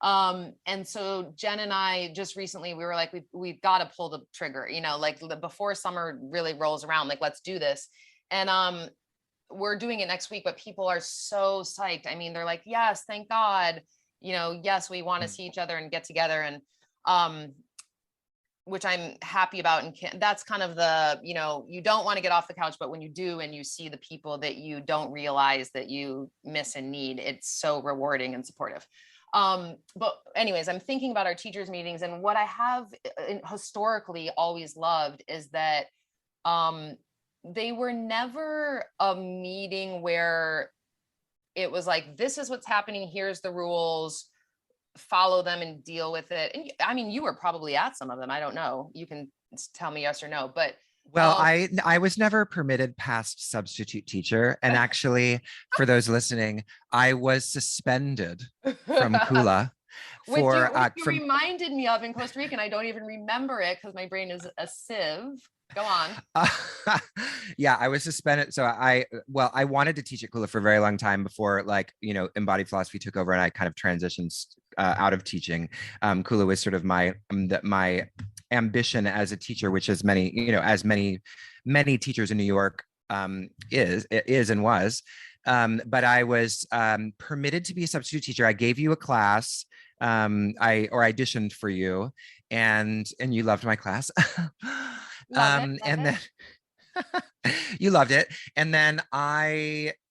And so Jen and I just recently, we were like, we've got to pull the trigger, like before summer really rolls around, like, let's do this. And we're doing it next week, but people are so psyched. I mean, they're like, yes, thank God, yes, we want to see each other and get together. And which I'm happy about. And that's kind of the, you don't want to get off the couch, but when you do, and you see the people that you don't realize that you miss and need, it's so rewarding and supportive. But anyways, I'm thinking about our teachers meetings, and what I have historically always loved is that they were never a meeting where it was like, this is what's happening, here's the rules, follow them and deal with it. And I mean, you were probably at some of them. I don't know. You can tell me yes or no, but
well, I was never permitted past substitute teacher. And actually, for those listening, I was suspended from Kula.
Which you reminded me of in Costa Rica, and I don't even remember it because my brain is a sieve. Go on.
Yeah, I was suspended. So I wanted to teach at Kula for a very long time before, like, embodied philosophy took over and I kind of transitioned out of teaching. Kula was sort of my ambition as a teacher, which as many teachers in New York is and was. But I was permitted to be a substitute teacher. I gave you a class. I auditioned for you, and you loved my class. You loved it. And then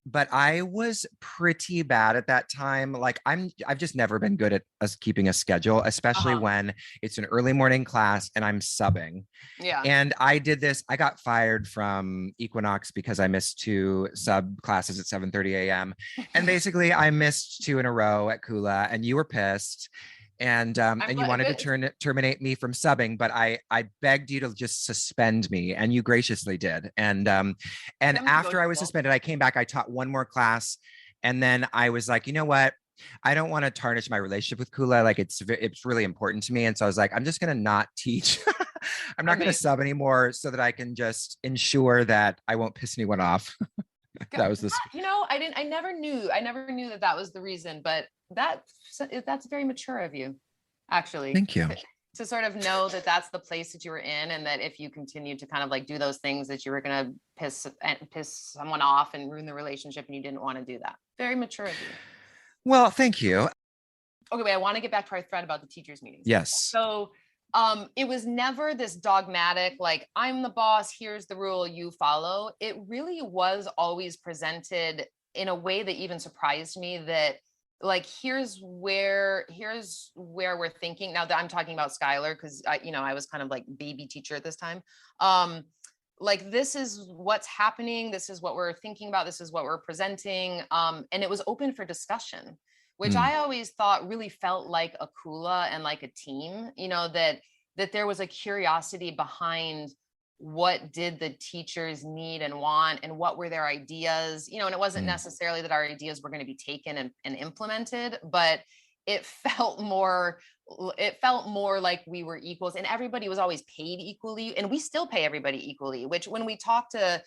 but I was pretty bad at that time. Like I've just never been good at us keeping a schedule, especially when it's an early morning class and I'm subbing.
Yeah.
And I did this. I got fired from Equinox because I missed 2 sub classes at 7:30 a.m. And basically I missed 2 in a row at Kula, and you were pissed. And you wanted to terminate me from subbing, but I begged you to just suspend me, and you graciously did. And after I was suspended, I came back. I taught 1 more class, and then I was like, you know what? I don't want to tarnish my relationship with Kula. Like it's really important to me, and so I was like, I'm just gonna not teach. I'm not gonna sub anymore, so that I can just ensure that I won't piss anyone off. That was this.
I never knew that was the reason, but that's very mature of you, actually.
Thank you.
to sort of know that that's the place that you were in, and that if you continued to kind of like do those things, that you were going to piss someone off and ruin the relationship, and you didn't want to do that. Very mature of you.
Well, thank you.
Okay, wait, I want to get back to our thread about the teachers' meetings.
Yes.
So it was never this dogmatic, like, I'm the boss, here's the rule, you follow. It really was always presented in a way that even surprised me, that like, here's where we're thinking now, that I'm talking about Skylar, because I was kind of like baby teacher at this time. Like, this is what's happening, this is what we're thinking about, this is what we're presenting. And it was open for discussion, which I always thought really felt like a Kula and like a team, that there was a curiosity behind what did the teachers need and want, and what were their ideas, and it wasn't necessarily that our ideas were going to be taken and implemented, but it felt more like we were equals, and everybody was always paid equally, and we still pay everybody equally, which when we talk to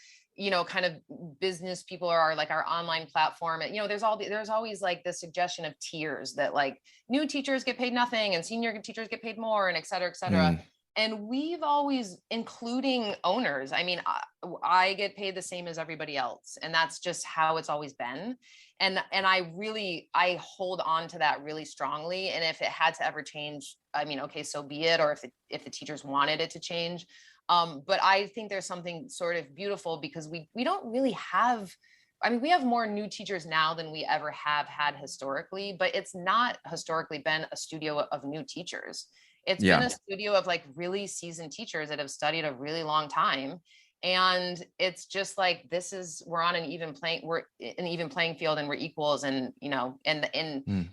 kind of business people, or like our online platform, there's always like the suggestion of tiers, that like new teachers get paid nothing and senior teachers get paid more, and et cetera, et cetera. And we've always, including owners, I mean, I get paid the same as everybody else, and that's just how it's always been. And I hold on to that really strongly. And if it had to ever change, I mean, okay, so be it. Or if the teachers wanted it to change. But I think there's something sort of beautiful, because we don't really have, I mean, we have more new teachers now than we ever have had historically, but it's not historically been a studio of new teachers. It's been a studio of like really seasoned teachers that have studied a really long time. And it's just like, we're on an even playing field, and we're equals. And,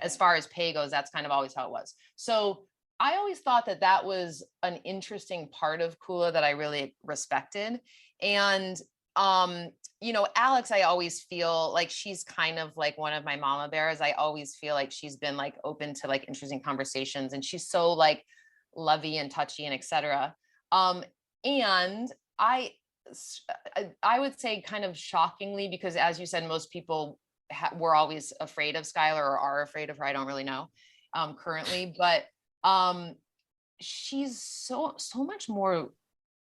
as far as pay goes, that's kind of always how it was. So I always thought that was an interesting part of Kula that I really respected. And, Alex, I always feel like she's kind of like one of my mama bears. I always feel like she's been like open to like interesting conversations, and she's so like lovey and touchy and etc. And I would say, kind of shockingly, because as you said, most people were always afraid of Skylar, or are afraid of her. I don't really know currently, but she's so much more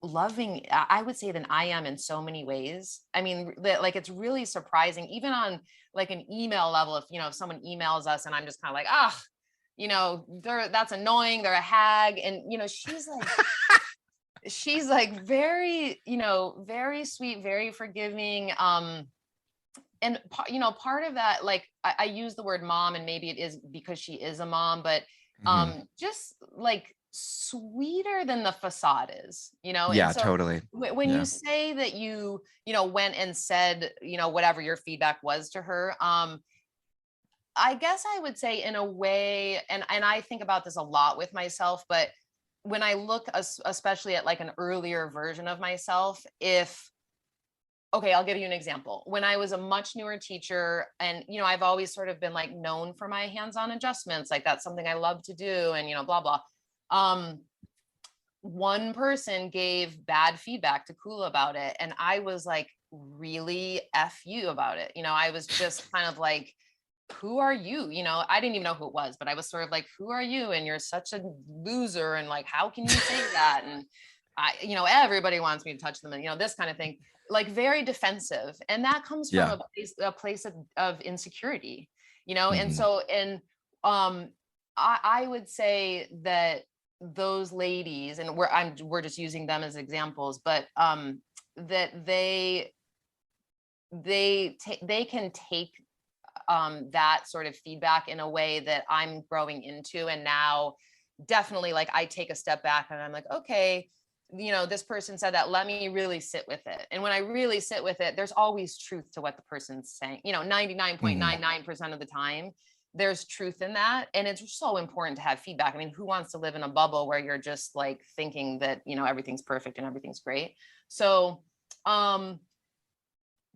loving, I would say, than I am in so many ways. I mean, like, it's really surprising, even on like an email level. If someone emails us and I'm just kind of like, that's annoying, they're a hag, and she's like very, very sweet, very forgiving. And part of that, like, I use the word mom, and maybe it is because she is a mom, but just like sweeter than the facade is,
Yeah,
and so
totally.
When you say that you went and said, whatever your feedback was to her, I guess I would say, in a way, and I think about this a lot with myself, but when I look especially at like an earlier version of myself, okay, I'll give you an example. When I was a much newer teacher, and, I've always sort of been like known for my hands-on adjustments. Like, that's something I love to do, and, blah, blah. One person gave bad feedback to Kula about it. And I was like, really F you about it. I was just kind of like, who are you? I didn't even know who it was, but I was sort of like, who are you? And you're such a loser. And like, how can you say that? And everybody wants me to touch them, and, this kind of thing, like very defensive. And that comes from a place of insecurity, and so, I would say that those ladies, and we're just using them as examples, but that they can take that sort of feedback in a way that I'm growing into. And now definitely, like, I take a step back and I'm like, okay, this person said that, let me really sit with it. And when I really sit with it, there's always truth to what the person's saying, 99.99% of the time, there's truth in that. And it's so important to have feedback. I mean, who wants to live in a bubble where you're just like thinking that, everything's perfect and everything's great? So,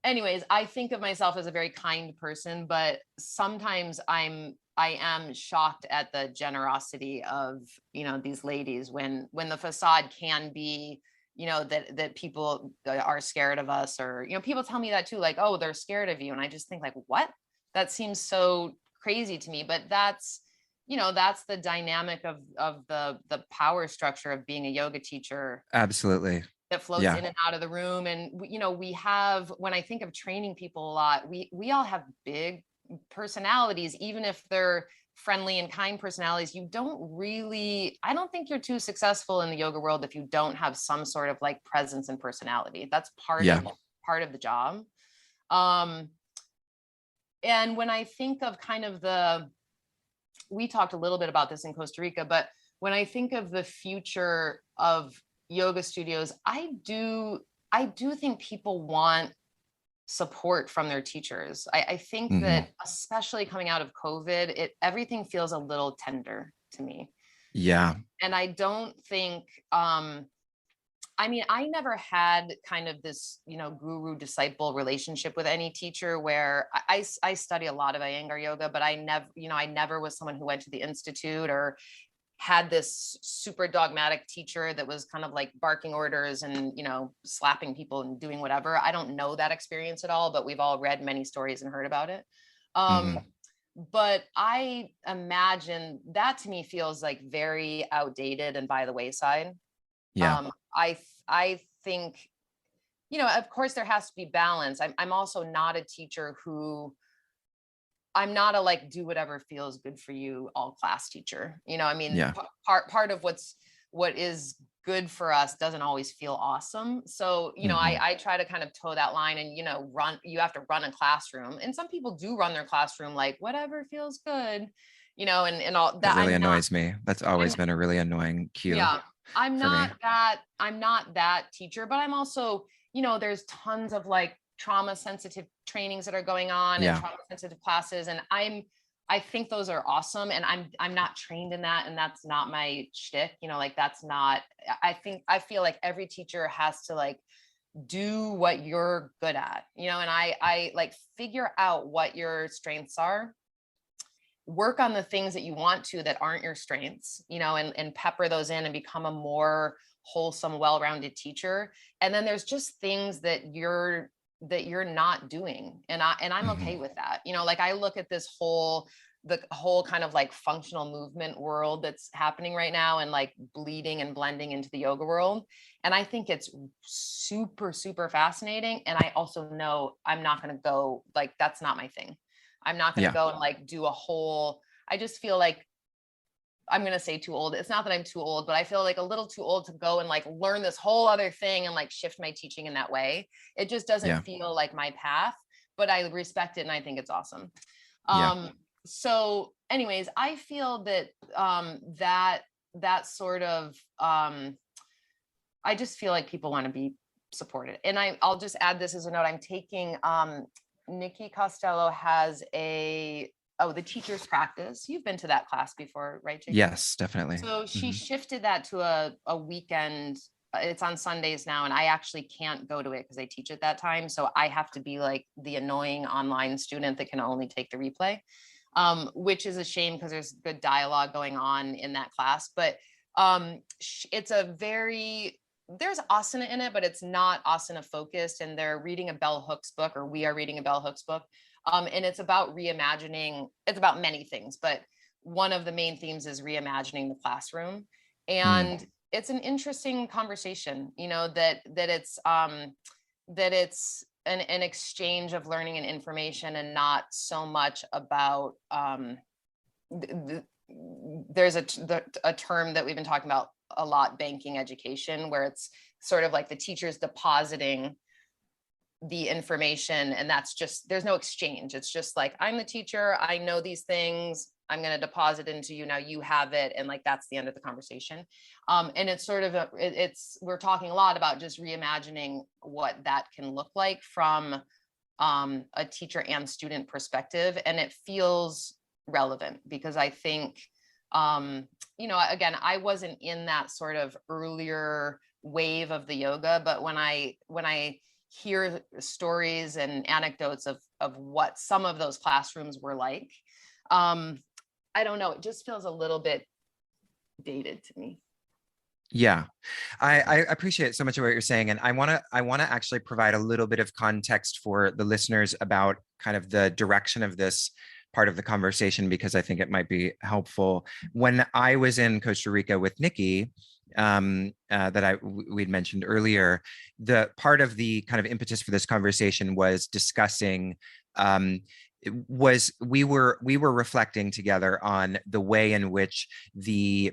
anyways, I think of myself as a very kind person, but sometimes I am shocked at the generosity of, these ladies, when the facade can be, that people are scared of us, or, people tell me that too, like, oh, they're scared of you. And I just think like, what? That seems so crazy to me, but that's, that's the dynamic of the power structure of being a yoga teacher.
Absolutely.
That floats in and out of the room. And we have, when I think of training people a lot, we all have big personalities, even if they're friendly and kind personalities. I don't think you're too successful in the yoga world if you don't have some sort of like presence and personality. That's part of the job. And when I think of kind of we talked a little bit about this in Costa Rica, but when I think of the future of yoga studios, I do think people want support from their teachers. I think that especially coming out of COVID, everything feels a little tender to me.
Yeah.
And I don't think, I never had kind of this, guru disciple relationship with any teacher where I study a lot of Iyengar yoga, but I never was someone who went to the institute or had this super dogmatic teacher that was kind of like barking orders and, slapping people and doing whatever. I don't know that experience at all, but we've all read many stories and heard about it. But I imagine that to me feels like very outdated and by the wayside.
Yeah.
I think, of course there has to be balance. I'm also not a teacher I'm not a like do whatever feels good for you all class teacher. Part of what is good for us doesn't always feel awesome. So, I try to kind of toe that line and, you have to run a classroom, and some people do run their classroom like whatever feels good, and all that.
It really annoys me. That's always been a really annoying cue.
Yeah. I'm not that teacher, but I'm also, there's tons of like trauma sensitive trainings that are going on and trauma sensitive classes. And I think those are awesome. And I'm not trained in that. And that's not my shtick, that's not, I feel like every teacher has to like do what you're good at, and I like figure out what your strengths are, work on the things that you want to that aren't your strengths, and pepper those in and become a more wholesome, well-rounded teacher. And then there's just things that you're not doing. And I'm okay with that. Like I look at the whole kind of like functional movement world that's happening right now and like bleeding and blending into the yoga world. And I think it's super, super fascinating. And I also know I'm not going to go like, that's not my thing. I'm not going to go and like do a whole, I just feel like I'm going to say too old. It's not that I'm too old, but I feel like a little too old to go and like learn this whole other thing and like shift my teaching in that way. It just doesn't feel like my path, but I respect it. And I think it's awesome. So anyways, I feel that, that sort of, I just feel like people want to be supported. And I'll just add this as a note. I'm taking, Nikki Costello has the teacher's practice. You've been to that class before, right, Jacob?
Yes, definitely.
So she shifted that to a weekend. It's on Sundays now, and I actually can't go to it because they teach at that time. So I have to be like the annoying online student that can only take the replay, which is a shame because there's good dialogue going on in that class. But it's there's asana in it, but it's not asana focused. And they're reading a bell hooks book, or we are reading a bell hooks book. And it's about reimagining. It's about many things, but one of the main themes is reimagining the classroom. And it's an interesting conversation, that it's an exchange of learning and information, and not so much about, there's a term that we've been talking about a lot, banking education, where it's sort of like the teacher's depositing the information, and that's just, there's no exchange. It's just like, I'm the teacher, I know these things, I'm going to deposit into you, now you have it, and like that's the end of the conversation. And it's sort of we're talking a lot about just reimagining what that can look like from a teacher and student perspective, and it feels relevant because I think again, I wasn't in that sort of earlier wave of the yoga, but when I hear stories and anecdotes of what some of those classrooms were like, I don't know, it just feels a little bit dated to me.
Yeah, I appreciate so much of what you're saying. And I want to actually provide a little bit of context for the listeners about kind of the direction of this part of the conversation because I think it might be helpful. When I was in Costa Rica with Nikki, that we'd mentioned earlier, the part of the kind of impetus for this conversation was discussing we were reflecting together on the way in which the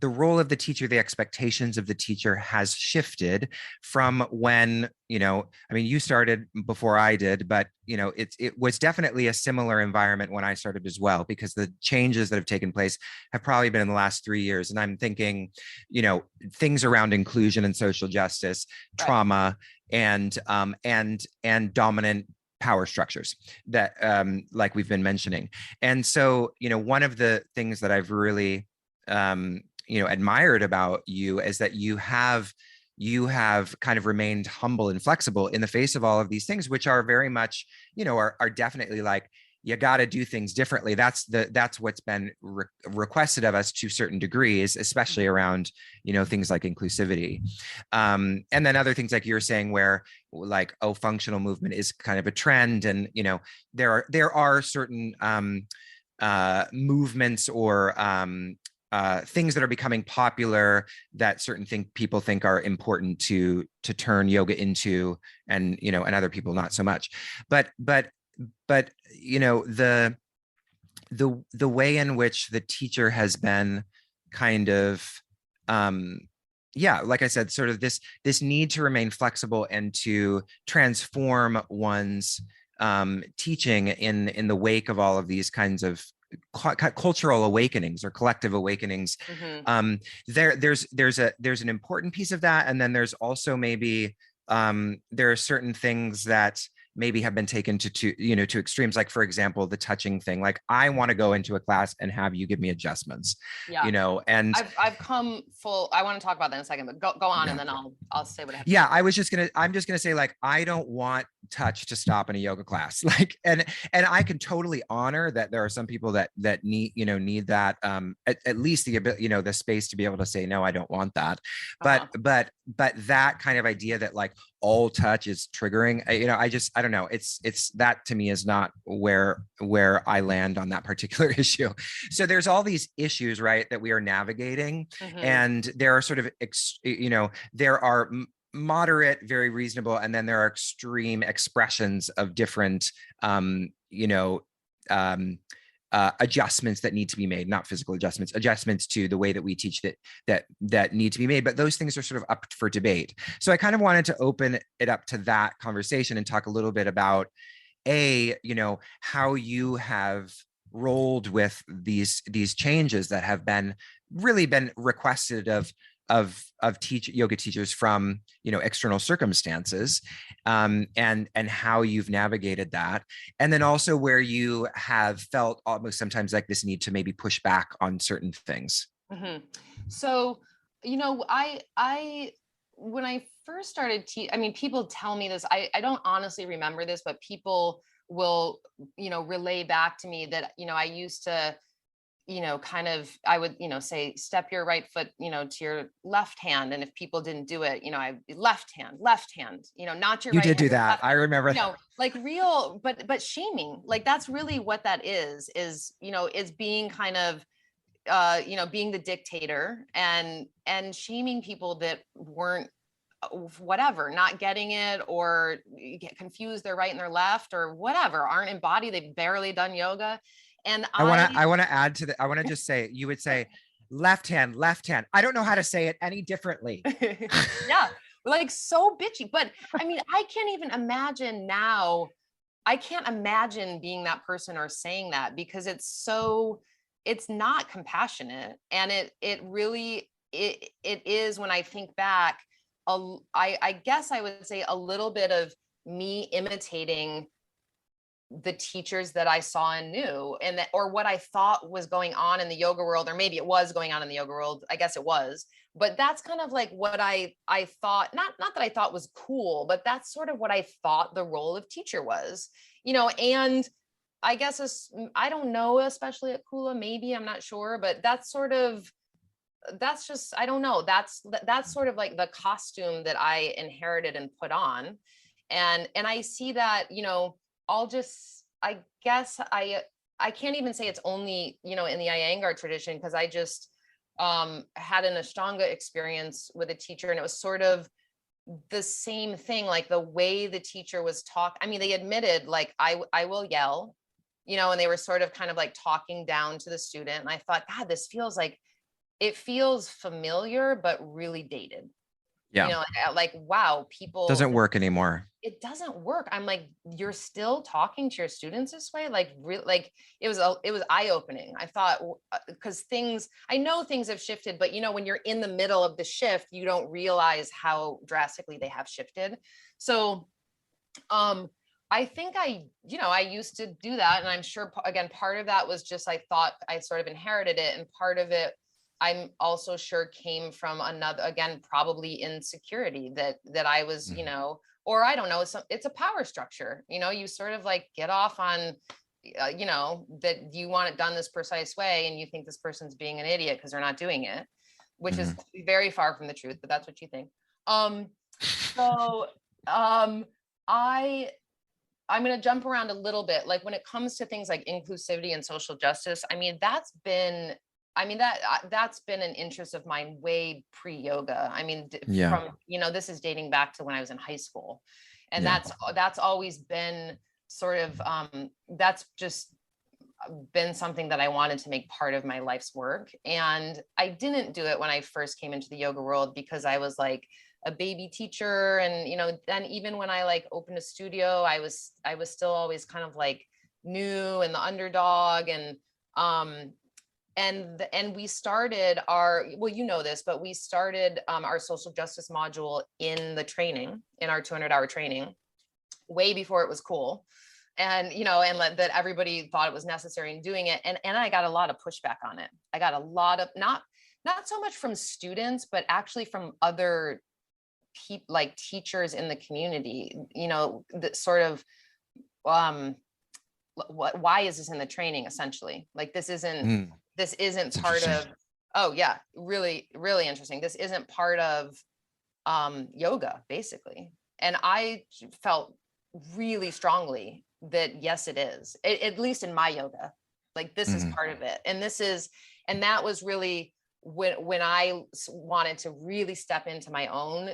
role of the teacher, the expectations of the teacher has shifted from when, I mean, you started before I did, but, it was definitely a similar environment when I started as well, because the changes that have taken place have probably been in the last 3 years. And I'm thinking, things around inclusion and social justice,
Right.
trauma, and dominant power structures that, like we've been mentioning. And so, one of the things that I've really, admired about you is that you have kind of remained humble and flexible in the face of all of these things, which are very much, are definitely like, you got to do things differently. That's what's been requested of us to certain degrees, especially around, things like inclusivity. And then other things like you're saying, where like, oh, functional movement is kind of a trend. And, there are certain movements or things that are becoming popular that certain people think are important to turn yoga into, and and other people not so much. But the way in which the teacher has been kind of like I said, sort of this need to remain flexible and to transform one's teaching in the wake of all of these kinds of cultural awakenings or collective awakenings.
Mm-hmm.
There's an important piece of that, and then there's also maybe there are certain things that maybe have been taken to extremes, like for example the touching thing. Like, I want to go into a class and have you give me adjustments. And
I've come full. I want to talk about that in a second, but go on, and then I'll say what I have.
Yeah, I'm just gonna say, like, I don't want touch to stop in a yoga class. Like, and I can totally honor that there are some people that need that at least the ability, the space to be able to say, no, I don't want that. But that kind of idea that like all touch is triggering, I don't know. It's that to me is not where I land on that particular issue. So there's all these issues, right, that we are navigating.
Mm-hmm.
And there are sort of, there are moderate, very reasonable, and then there are extreme expressions of different, adjustments that need to be made, not physical adjustments to the way that we teach that need to be made. But those things are sort of up for debate. So I kind of wanted to open it up to that conversation and talk a little bit about how you have rolled with these changes that have been requested of yoga teachers from external circumstances, and how you've navigated that, and then also where you have felt almost sometimes like this need to maybe push back on certain things.
Mm-hmm. So I when I first started people tell me this, I don't honestly remember this, but people will relay back to me that I used to I would, say, step your right foot, to your left hand. And if people didn't do it, I left hand, not your
you
right
did
hand,
do that. I remember,
like real, but shaming, like that's really what that is being kind of, being the dictator and shaming people that weren't whatever, not getting it, or get confused they're right and they're left, or whatever, aren't embodied, they've barely done yoga. And I
want to add to that. I want to just say, you would say left hand. I don't know how to say it any differently.
Yeah, like so bitchy. But I mean, I can't even imagine now. I can't imagine being that person or saying that, because it's not compassionate. And it really is, when I think back, I guess I would say a little bit of me imitating the teachers that I saw and knew, and or what I thought was going on in the yoga world, or maybe it was going on in the yoga world. I guess it was, but that's kind of like what I thought, not that I thought was cool, but that's sort of what I thought the role of teacher was, and I guess, I don't know, especially at Kula, maybe, I'm not sure, but that's just, I don't know. That's sort of like the costume that I inherited and put on. And I see that, I guess I can't even say it's only, in the Iyengar tradition, because I just had an Ashtanga experience with a teacher, and it was sort of the same thing, like the way the teacher was I mean, they admitted like, I will yell, and they were sort of kind of like talking down to the student. And I thought, God, it feels familiar, but really dated.
Yeah.
Like, wow, people.
Doesn't work anymore.
It doesn't work. I'm like, you're still talking to your students this way? Like, it was eye-opening. I thought, because I know things have shifted, but when you're in the middle of the shift, you don't realize how drastically they have shifted. So, I think I used to do that. And I'm sure, again, part of that was just, I thought I sort of inherited it. And part of it, I'm also sure, came from again, probably insecurity that I was, or I don't know, it's a power structure. You sort of like get off on, that you want it done this precise way, and you think this person's being an idiot because they're not doing it, which is very far from the truth, but that's what you think. So I'm going to jump around a little bit. Like when it comes to things like inclusivity and social justice, I mean, that's been an interest of mine way pre-yoga. I mean, from, this is dating back to when I was in high school. And that's always been sort of, that's just been something that I wanted to make part of my life's work. And I didn't do it when I first came into the yoga world, because I was like a baby teacher. And, then even when I like opened a studio, I was still always kind of like new and the underdog. And we started but we started our social justice module in our 200-hour training, way before it was cool. And, that everybody thought it was necessary in doing it. And I got a lot of pushback on it. I got a lot of, not so much from students, but actually from other people, like teachers in the community, that sort of, why is this in the training? Essentially, like, this isn't part of, oh yeah, really, really interesting. This isn't part of yoga, basically. And I felt really strongly that yes, it is, at least in my yoga, like this is part of it. And that was really when I wanted to really step into my own,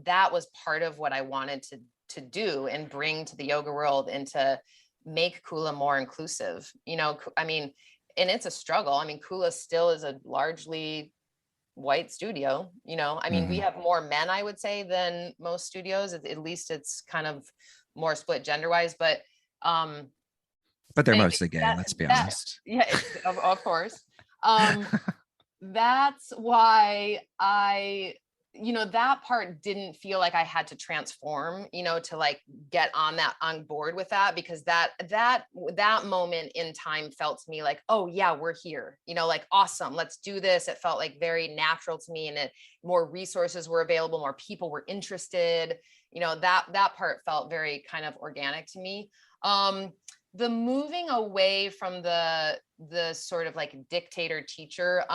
that was part of what I wanted to do and bring to the yoga world, and to make Kula more inclusive. I mean, and it's a struggle. I mean, Kula still is a largely white studio, I mean, we have more men, I would say, than most studios. At least it's kind of more split gender wise, but
they're mostly gay. Let's be honest.
Yeah, of course. That's why that part didn't feel like I had to transform, to like get on board with that, because that moment in time felt to me like, oh yeah, we're here, like, awesome, let's do this. It felt like very natural to me, and more resources were available, more people were interested, that part felt very kind of organic to me. The moving away from the sort of like dictator teacher,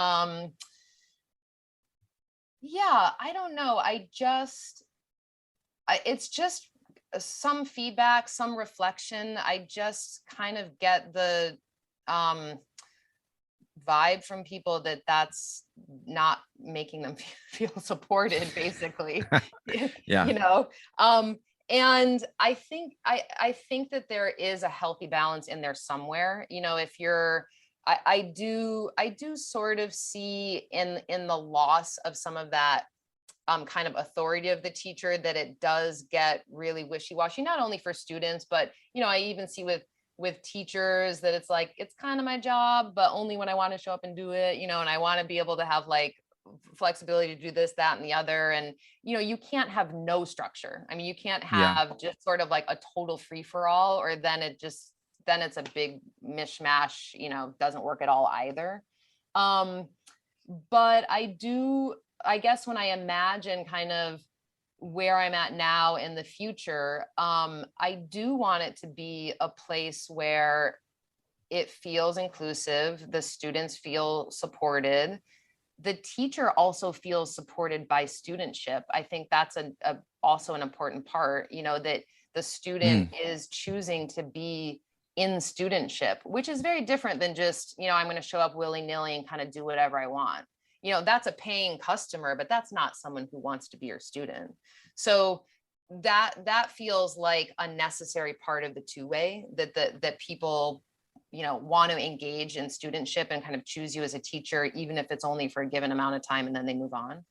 yeah, I don't know. It's just some feedback, some reflection. I just kind of get the vibe from people that that's not making them feel supported, basically.
Yeah.
And I think that there is a healthy balance in there somewhere. If you're, I do sort of see in the loss of some of that kind of authority of the teacher, that it does get really wishy-washy, not only for students, but I even see with teachers that it's like, it's kind of my job, but only when I want to show up and do it, and I want to be able to have like flexibility to do this, that, and the other. And you can't have no structure. I mean, you can't have just sort of like a total free-for-all, or then it's a big mishmash, doesn't work at all either. But I guess when I imagine kind of where I'm at now in the future, I do want it to be a place where it feels inclusive, the students feel supported, the teacher also feels supported by studentship. I think that's also an important part, that the student is choosing to be in studentship, which is very different than just, I'm going to show up willy-nilly and kind of do whatever I want. That's a paying customer, but that's not someone who wants to be your student. So that feels like a necessary part of the two-way, that people, want to engage in studentship and kind of choose you as a teacher, even if it's only for a given amount of time and then they move on.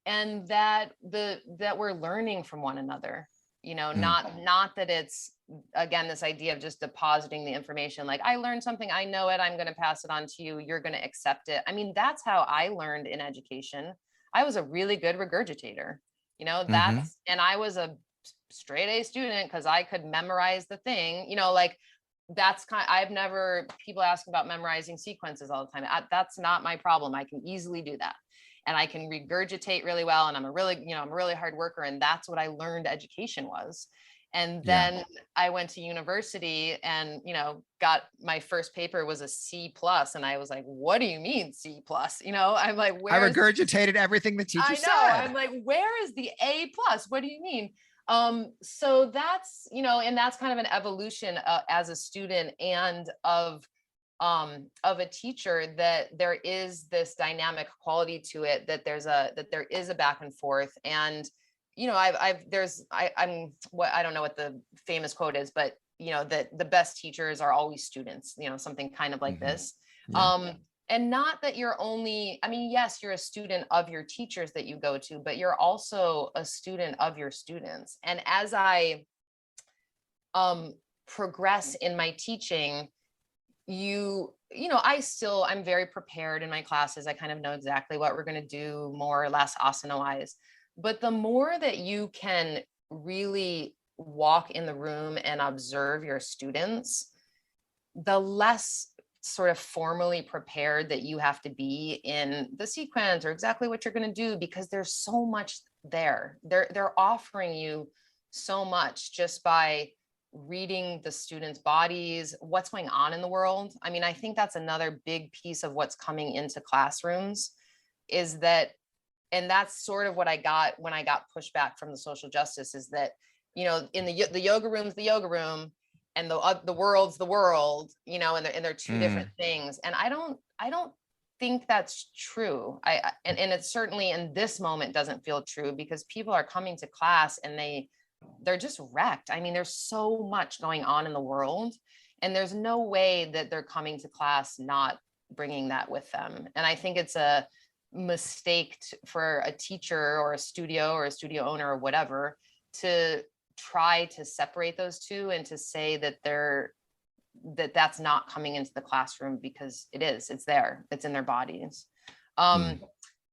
And that we're learning from one another, not that it's, again, this idea of just depositing the information, like, I learned something, I know it, I'm going to pass it on to you, you're going to accept it. I mean, that's how I learned in education. I was a really good regurgitator, and I was a straight A student because I could memorize the thing, like, people ask about memorizing sequences all the time. That's not my problem. I can easily do that. And I can regurgitate really well. And I'm a really hard worker. And that's what I learned education was. And then I went to university and, got my first paper was a C+. And I was like, what do you mean C+? I'm like,
I regurgitated everything the teacher said.
I'm like, where is the A+? What do you mean? So that's, and that's kind of an evolution as a student and of a teacher, that there is this dynamic quality to it, that there is a back and forth. And, I don't know what the famous quote is, but that the best teachers are always students, something kind of like this. And not that you're only, yes, you're a student of your teachers that you go to, but you're also a student of your students. And as I progress in my teaching, I'm very prepared in my classes. I kind of know exactly what we're going to do, more or less asana wise. But the more that you can really walk in the room and observe your students, the less sort of formally prepared that you have to be in the sequence or exactly what you're going to do, because there's so much there. They're offering you so much just by reading the students' bodies, what's going on in the world. I think that's another big piece of what's coming into classrooms, is that, and that's sort of what I got when I got pushback from the social justice, is that, in the yoga room's the yoga room, and the world's the world, and they're two different things. And I don't think that's true. And it certainly in this moment doesn't feel true, because people are coming to class and they're just wrecked. There's so much going on in the world, and there's no way that they're coming to class not bringing that with them. And I think it's a mistake for a teacher or a studio owner or whatever to try to separate those two and to say that that's not coming into the classroom, because it's there, it's in their bodies.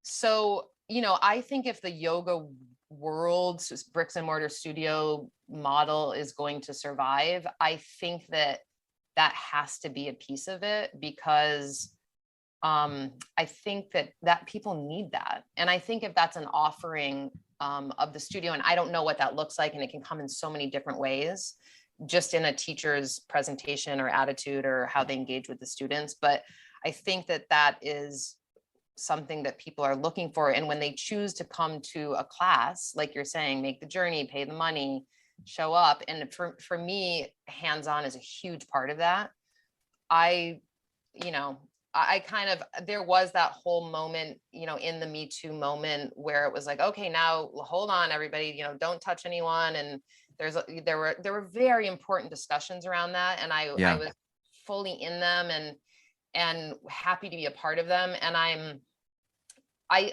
So, I think if the yoga world's bricks and mortar studio model is going to survive, I think that has to be a piece of it, because I think that people need that. And I think if that's an offering of the studio, and I don't know what that looks like, and it can come in so many different ways, just in a teacher's presentation or attitude or how they engage with the students. But I think that is something that people are looking for. And when they choose to come to a class, like you're saying, make the journey, pay the money, show up. And for me, hands-on is a huge part of that. There was that whole moment, in the MeToo moment, where it was like, okay, now hold on, everybody, don't touch anyone. And there were very important discussions around that. And I was fully in them and happy to be a part of them. And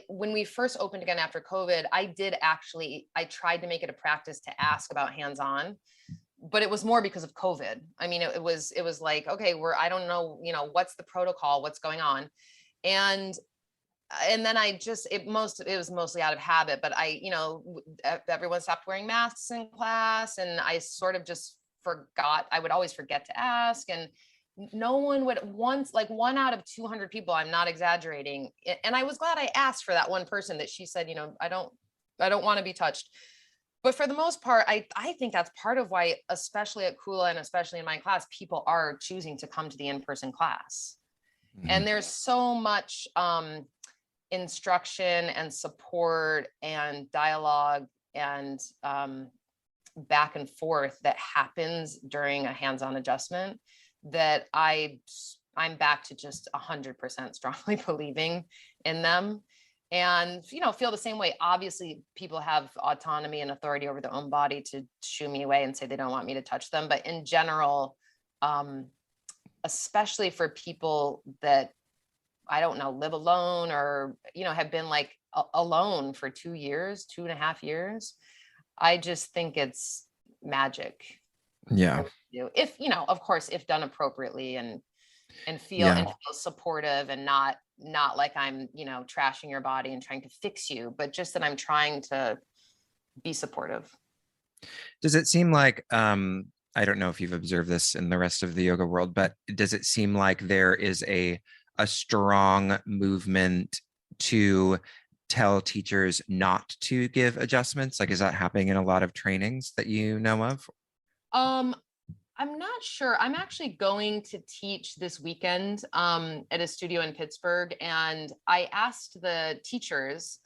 when we first opened again after COVID, I tried to make it a practice to ask about hands-on, but it was more because of COVID. It was like, okay, I don't know, what's the protocol, what's going on. And then it was mostly out of habit, but everyone stopped wearing masks in class, and I sort of just forgot. I would always forget to ask, and no one would once, like 1 out of 200 people, I'm not exaggerating. And I was glad I asked for that one person that she said, I don't want to be touched. But for the most part, I think that's part of why, especially at Kula and especially in my class, people are choosing to come to the in-person class. And there's so much instruction and support and dialogue and back and forth that happens during a hands-on adjustment that I'm back to just 100% strongly believing in them. And, feel the same way. Obviously, people have autonomy and authority over their own body to shoo me away and say they don't want me to touch them. But in general, especially for people that, I don't know, live alone or, have been like alone for 2.5 years, I just think it's magic.
Yeah.
If, of course, if done appropriately and feel supportive and not like I'm, trashing your body and trying to fix you, but just that I'm trying to be supportive.
Does it seem like, I don't know if you've observed this in the rest of the yoga world, but does it seem like there is a strong movement to tell teachers not to give adjustments? Like, is that happening in a lot of trainings that you know of?
I'm not sure. I'm actually going to teach this weekend at a studio in Pittsburgh. And I asked the teachers,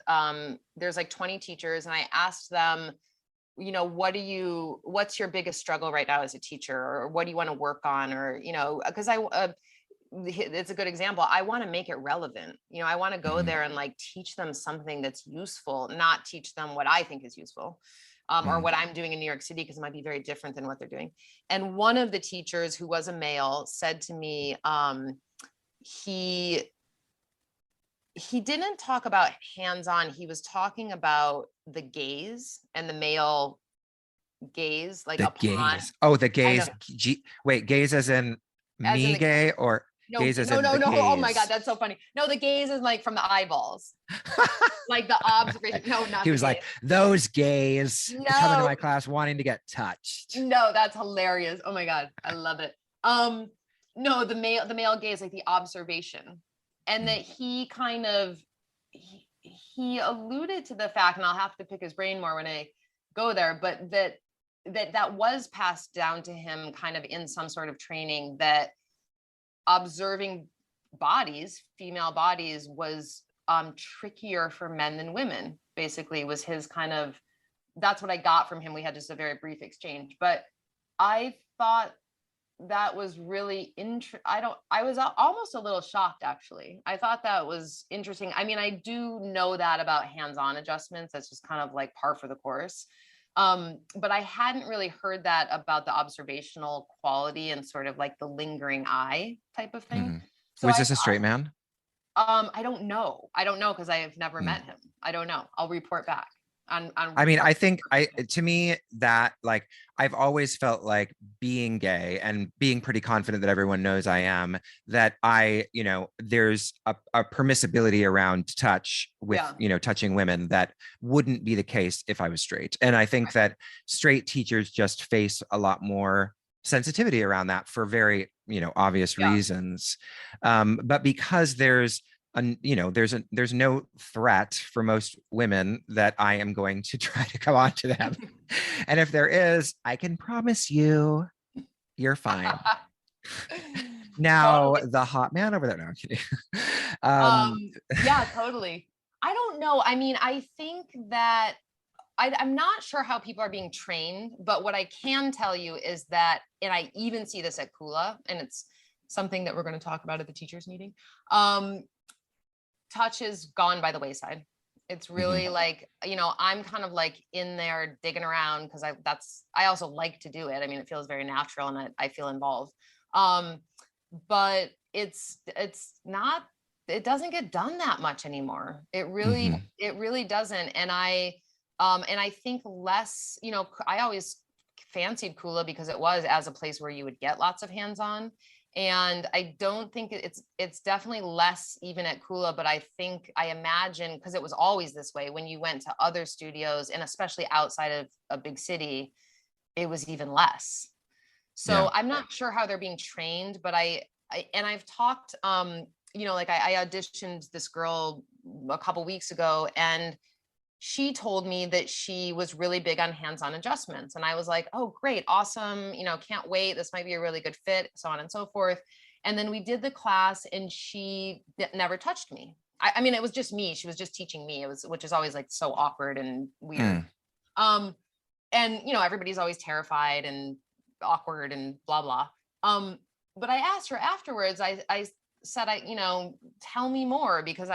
there's like 20 teachers, and I asked them, what's your biggest struggle right now as a teacher? Or what do you want to work on? Or, because it's a good example. I want to make it relevant. I want to go there and like teach them something that's useful, not teach them what I think is useful. Or what I'm doing in New York City, because it might be very different than what they're doing. And one of the teachers, who was a male, said to me, he didn't talk about hands-on. He was talking about the gaze and the male gaze, like
the gaze. Oh, the gaze. Wait, gaze as in me gay or gaze as in the gaze?
Oh my God, that's so funny. No, the gaze is like from the eyeballs. Like the observation. No, not.
He was like, those gays coming to my class wanting to get touched.
No, that's hilarious. Oh my God, I love it. No, the male gaze, like the observation, and that he kind of he alluded to the fact, and I'll have to pick his brain more when I go there, but that was passed down to him kind of in some sort of training, that observing bodies, female bodies, was trickier for men than women, basically, was his kind of, that's what I got from him. We had just a very brief exchange, but I thought that was really I was almost a little shocked, actually. I thought that was interesting. I mean, I do know that about hands-on adjustments. That's just kind of like par for the course. But I hadn't really heard that about the observational quality and sort of like the lingering eye type of thing.
So was this a straight man?
I don't know because I have never met him. I don't know. I'll report back.
I mean, I think to me that, like, I've always felt like being gay and being pretty confident that everyone knows I am, that there's a permissibility around touch with, touching women that wouldn't be the case if I was straight. And I think that straight teachers just face a lot more sensitivity around that for very, obvious reasons. But because there's no threat for most women that I am going to try to come on to them. And if there is, I can promise you're fine. Now, the hot man over there. No, I'm kidding.
Yeah, totally. I don't know. I mean, I think that I'm not sure how people are being trained, but what I can tell you is that, and I even see this at Kula, and it's something that we're going to talk about at the teachers meeting. Touch is gone by the wayside. It's really like, I'm kind of like in there digging around because I also like to do it. I mean, it feels very natural and I feel involved. But it doesn't get done that much anymore. It really doesn't. And I think less, I always fancied Kula because it was as a place where you would get lots of hands-on. And I don't think it's definitely less even at Kula, but I imagine, because it was always this way when you went to other studios, and especially outside of a big city, it was even less. So I'm not sure how they're being trained, but I've talked, like I auditioned this girl a couple weeks ago, and she told me that she was really big on hands-on adjustments. And I was like, oh, great, awesome. Can't wait. This might be a really good fit, so on and so forth. And then we did the class and she never touched me. I mean, it was just me. She was just teaching me, which is always like so awkward and weird. and, everybody's always terrified and awkward and blah, blah. But I asked her afterwards, I said, tell me more, because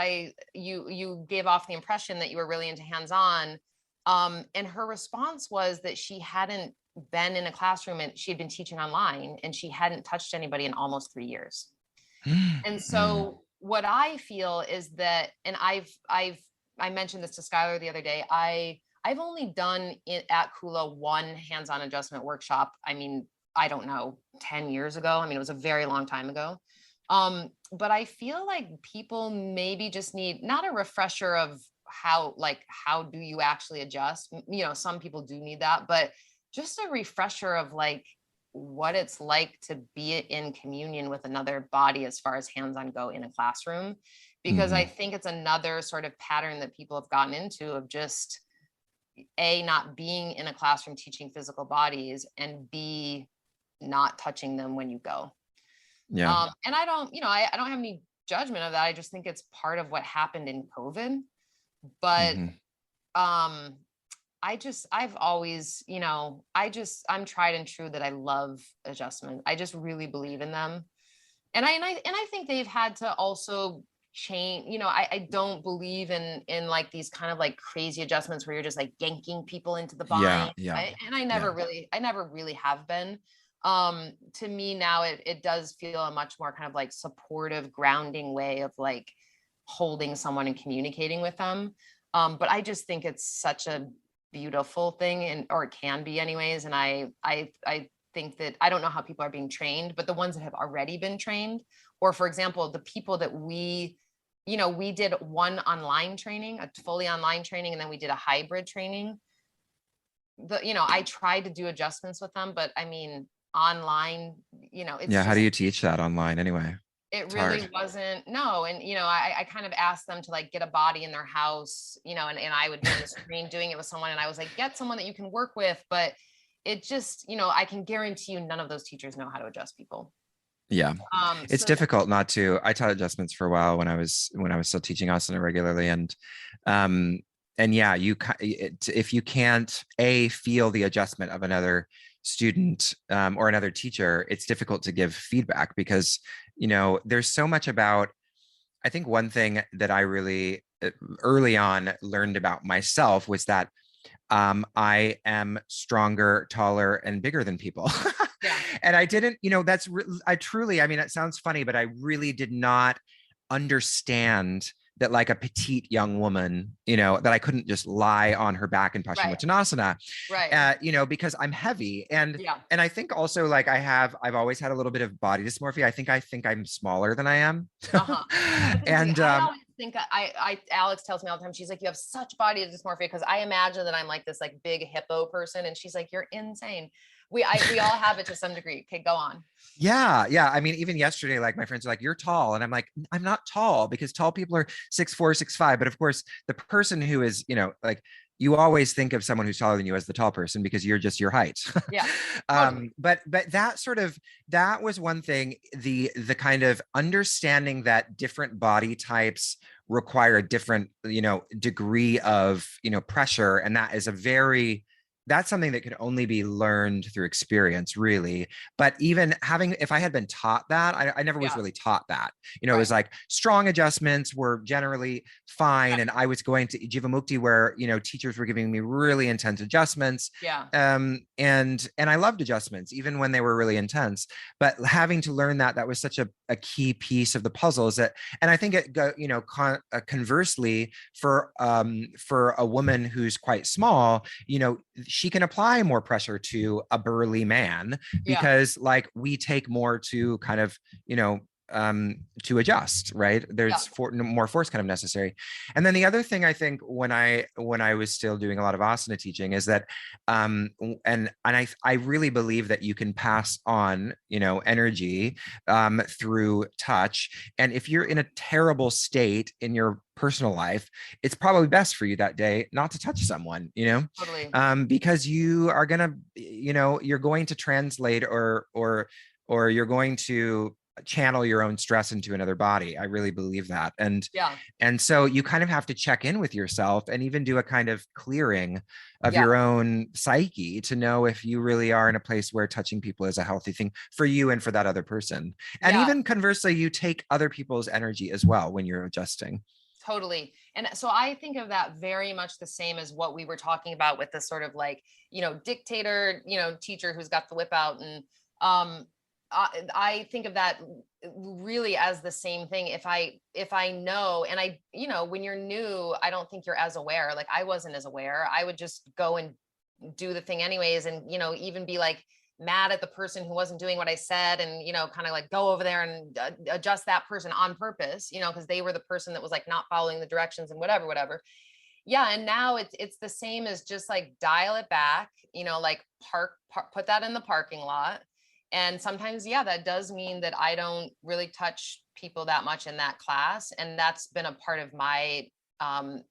you gave off the impression that you were really into hands-on. And her response was that she hadn't been in a classroom and she had been teaching online and she hadn't touched anybody in almost 3 years. And so what I feel is that, and I mentioned this to Skylar the other day, I've only done at Kula one hands-on adjustment workshop. I mean, I don't know, 10 years ago. I mean, it was a very long time ago. But I feel like people maybe just need not a refresher of how do you actually adjust? Some people do need that, but just a refresher of like what it's like to be in communion with another body as far as hands-on go in a classroom. Because I think it's another sort of pattern that people have gotten into of just not being in a classroom teaching physical bodies, and B, not touching them when you go.
Yeah.
And I don't have any judgment of that. I just think it's part of what happened in COVID. But I've always, I'm tried and true that I love adjustment. I just really believe in them. And I think they've had to also change. I don't believe in like these kind of like crazy adjustments where you're just like yanking people into the bind. I never really have been. To me now, it does feel a much more kind of like supportive, grounding way of like holding someone and communicating with them. But I just think it's such a beautiful thing, or it can be anyways. And I think that, I don't know how people are being trained, but the ones that have already been trained, or for example, the people that we did one online training, a fully online training, and then we did a hybrid training. I tried to do adjustments with them, but I mean, online, it's
how do you teach that online anyway?
It really wasn't. No. And, I kind of asked them to like get a body in their house, and I would be on the screen doing it with someone. And I was like, get someone that you can work with. But it just, I can guarantee you none of those teachers know how to adjust people.
Yeah. It's difficult not to. I taught adjustments for a while when I was still teaching asana regularly. And yeah, if you can't feel the adjustment of another student or another teacher, it's difficult to give feedback, because there's so much about, I think one thing that I really early on learned about myself was that I am stronger, taller, and bigger than people.
Yeah.
And I didn't, I mean, it sounds funny, but I really did not understand that like a petite young woman, that I couldn't just lie on her back in Paschimottanasana,
right.
Because I'm heavy. And I think also like I've always had a little bit of body dysmorphia. I think I'm smaller than I am.
And I always think Alex tells me all the time, she's like, you have such body dysmorphia, because I imagine that I'm like this like big hippo person. And she's like, you're insane. We all have it to some degree. Okay, go on.
Yeah. I mean, even yesterday, like my friends are like, you're tall. And I'm like, I'm not tall, because tall people are 6'4", 6'5". But of course, the person who is, like, you always think of someone who's taller than you as the tall person, because you're just your height.
Yeah. Totally.
But that was one thing, the kind of understanding that different body types require a different, degree of, pressure. And that is that's something that can only be learned through experience, really. But even if I had been taught that, I never was really taught that. It was like strong adjustments were generally fine. And I was going to Jivamukti where, teachers were giving me really intense adjustments.
Yeah.
And I loved adjustments, even when they were really intense. But having to learn that was such a key piece of the puzzle, and I think conversely, for a woman who's quite small, she can apply more pressure to a burly man, because like we take more to kind of, to adjust, right? There's more force kind of necessary. And then the other thing I think when I was still doing a lot of asana teaching is that, and I really believe that you can pass on, energy through touch. And if you're in a terrible state in your personal life, it's probably best for you that day not to touch someone,
Totally.
Because you are gonna, you're going to translate or you're going to channel your own stress into another body. I really believe that.
Yeah.
And so you kind of have to check in with yourself and even do a kind of clearing of
Yeah.
your own psyche to know if you really are in a place where touching people is a healthy thing for you and for that other person. And
Yeah.
even conversely, you take other people's energy as well when you're adjusting.
Totally. And so I think of that very much the same as what we were talking about with the sort of like, dictator, teacher who's got the whip out. And I think of that really as the same thing. If I know, and when you're new, I don't think you're as aware. Like I wasn't as aware. I would just go and do the thing anyways. And, even be like mad at the person who wasn't doing what I said, and, kind of like go over there and adjust that person on purpose, because they were the person that was like not following the directions and whatever. Yeah. And now it's the same as just like dial it back, like put that in the parking lot. And sometimes, yeah, that does mean that I don't really touch people that much in that class. And that's been a part of my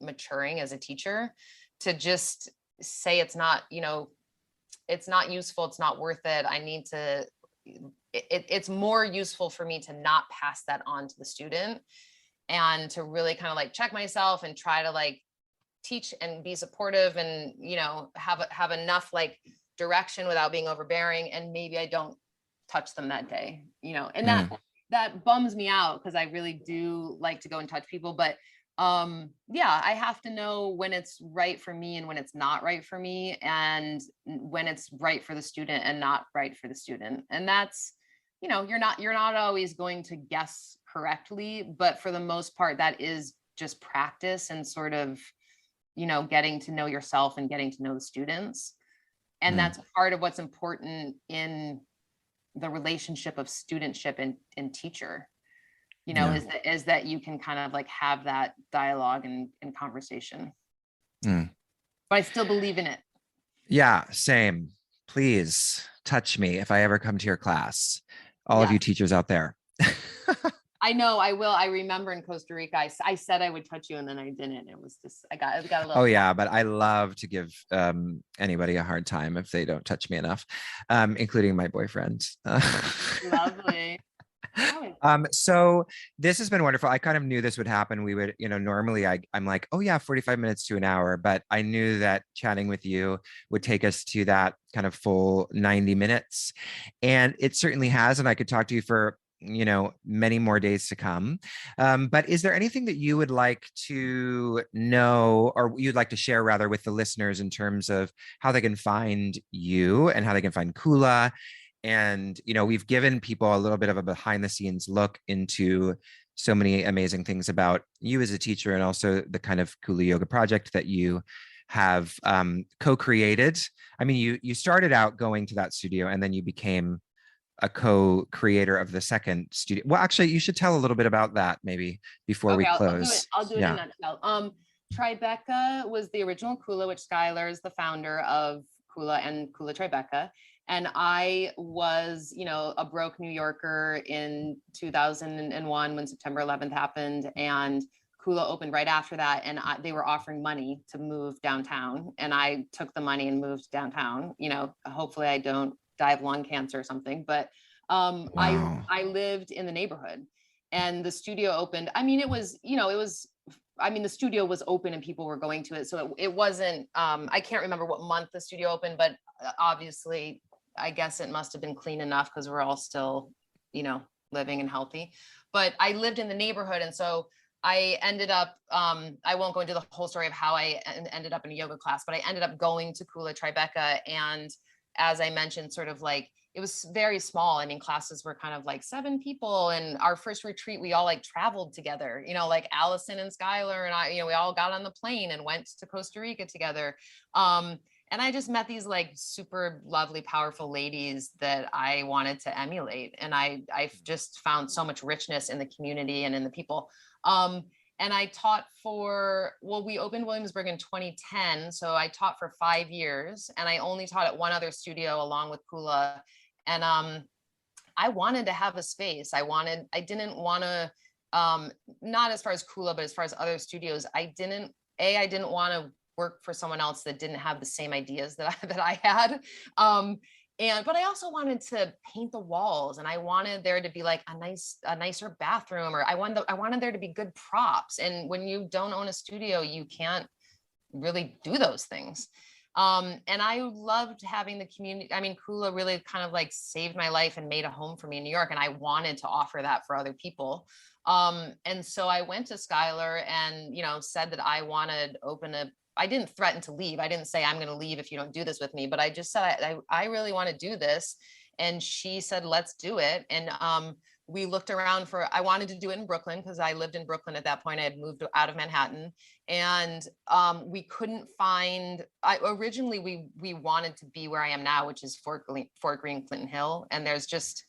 maturing as a teacher, to just say it's not useful. It's not worth it. I need to, it's more useful for me to not pass that on to the student, and to really kind of like check myself and try to like teach and be supportive, and, have enough like direction without being overbearing. And maybe I don't touch them that day, and that bums me out, because I really do like to go and touch people. But yeah, I have to know when it's right for me and when it's not right for me, and when it's right for the student and not right for the student. And that's, you're not always going to guess correctly, but for the most part, that is just practice and sort of, getting to know yourself and getting to know the students. And that's part of what's important in the relationship of studentship and teacher. Is that you can kind of like have that dialogue and conversation. But I still believe in it.
Yeah, same. Please touch me if I ever come to your class. All of you teachers out there.
I know I will. I remember in Costa Rica, I said I would touch you, and then I didn't. It was just, I got a little.
Oh yeah, but I love to give anybody a hard time if they don't touch me enough, including my boyfriend.
Lovely.
So this has been wonderful. I kind of knew this would happen. We would, normally I'm like, oh yeah, 45 minutes to an hour, but I knew that chatting with you would take us to that kind of full 90 minutes. And it certainly has. And I could talk to you for, many more days to come. But is there anything that you would like to know, or you'd like to share rather, with the listeners in terms of how they can find you and how they can find Kula? And, we've given people a little bit of a behind the scenes look into so many amazing things about you as a teacher, and also the kind of Kula Yoga Project that you have co-created. I mean, you started out going to that studio, and then you became a co-creator of the second studio. Well, actually, you should tell a little bit about that maybe before we close.
I'll do it in a nutshell. Tribeca was the original Kula, which Skylar is the founder of Kula and Kula Tribeca. And I was, a broke New Yorker in 2001 when September 11th happened, and Kula opened right after that. And they were offering money to move downtown, and I took the money and moved downtown. Hopefully I don't die of lung cancer or something, but wow. I lived in the neighborhood, and the studio opened. I mean, the studio was open and people were going to it. So it wasn't, I can't remember what month the studio opened, but obviously I guess it must've been clean enough, because we're all still, living and healthy. But I lived in the neighborhood. And so I ended up, I won't go into the whole story of how I ended up in a yoga class, but I ended up going to Kula Tribeca. And as I mentioned, sort of like, it was very small. I mean, classes were kind of like 7 people. And our first retreat, we all like traveled together, like Allison and Skylar and I, we all got on the plane and went to Costa Rica together. And I just met these like super lovely, powerful ladies that I wanted to emulate. And I've just found so much richness in the community and in the people. And I taught we opened Williamsburg in 2010. So I taught for 5 years, and I only taught at one other studio along with Kula. And I wanted to have a space. I didn't want to, not as far as Kula, but as far as other studios, I didn't want to work for someone else that didn't have the same ideas that I had. but I also wanted to paint the walls, and I wanted there to be like a nicer bathroom, or I wanted there to be good props. And when you don't own a studio, you can't really do those things. And I loved having the community. I mean, Kula really kind of like saved my life and made a home for me in New York. And I wanted to offer that for other people. And so I went to Skylar and, said that I wanted to open I didn't threaten to leave. I didn't say, I'm going to leave if you don't do this with me, but I just said, I really want to do this. And she said, let's do it. And, we looked around I wanted to do it in Brooklyn because I lived in Brooklyn at that point. I had moved out of Manhattan, and we couldn't find, originally we wanted to be where I am now, which is Fort Greene, Clinton Hill. And there's just,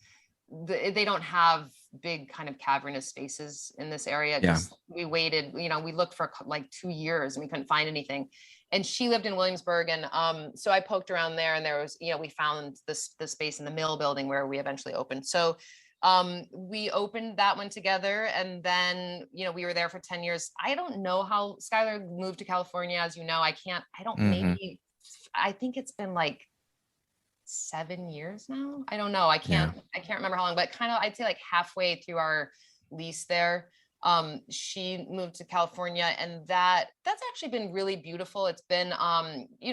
they don't have big kind of cavernous spaces in this area. Because we waited, we looked for like 2 years and we couldn't find anything. And she lived in Williamsburg. And so I poked around there, and there was, we found the space in the Mill building where we eventually opened. So we opened that one together, and then, we were there for 10 years. I don't know how Skylar moved to California. As you know, I think it's been like 7 years now. I don't know. I can't remember how long, but kind of, I'd say like halfway through our lease there, she moved to California, and that's actually been really beautiful. It's been,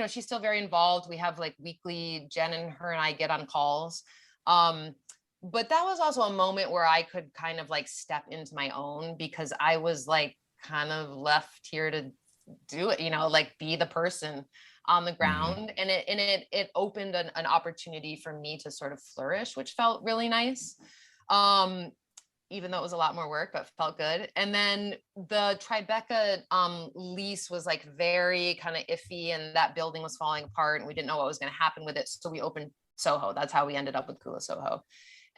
she's still very involved. We have like weekly, Jen and her and I get on calls. But that was also a moment where I could kind of like step into my own, because I was like kind of left here to do it, like be the person on the ground. And it opened an opportunity for me to sort of flourish, which felt really nice. Even though it was a lot more work, but felt good. And then the Tribeca lease was like very kind of iffy, and that building was falling apart, and we didn't know what was going to happen with it. So we opened Soho. That's how we ended up with Kula Soho.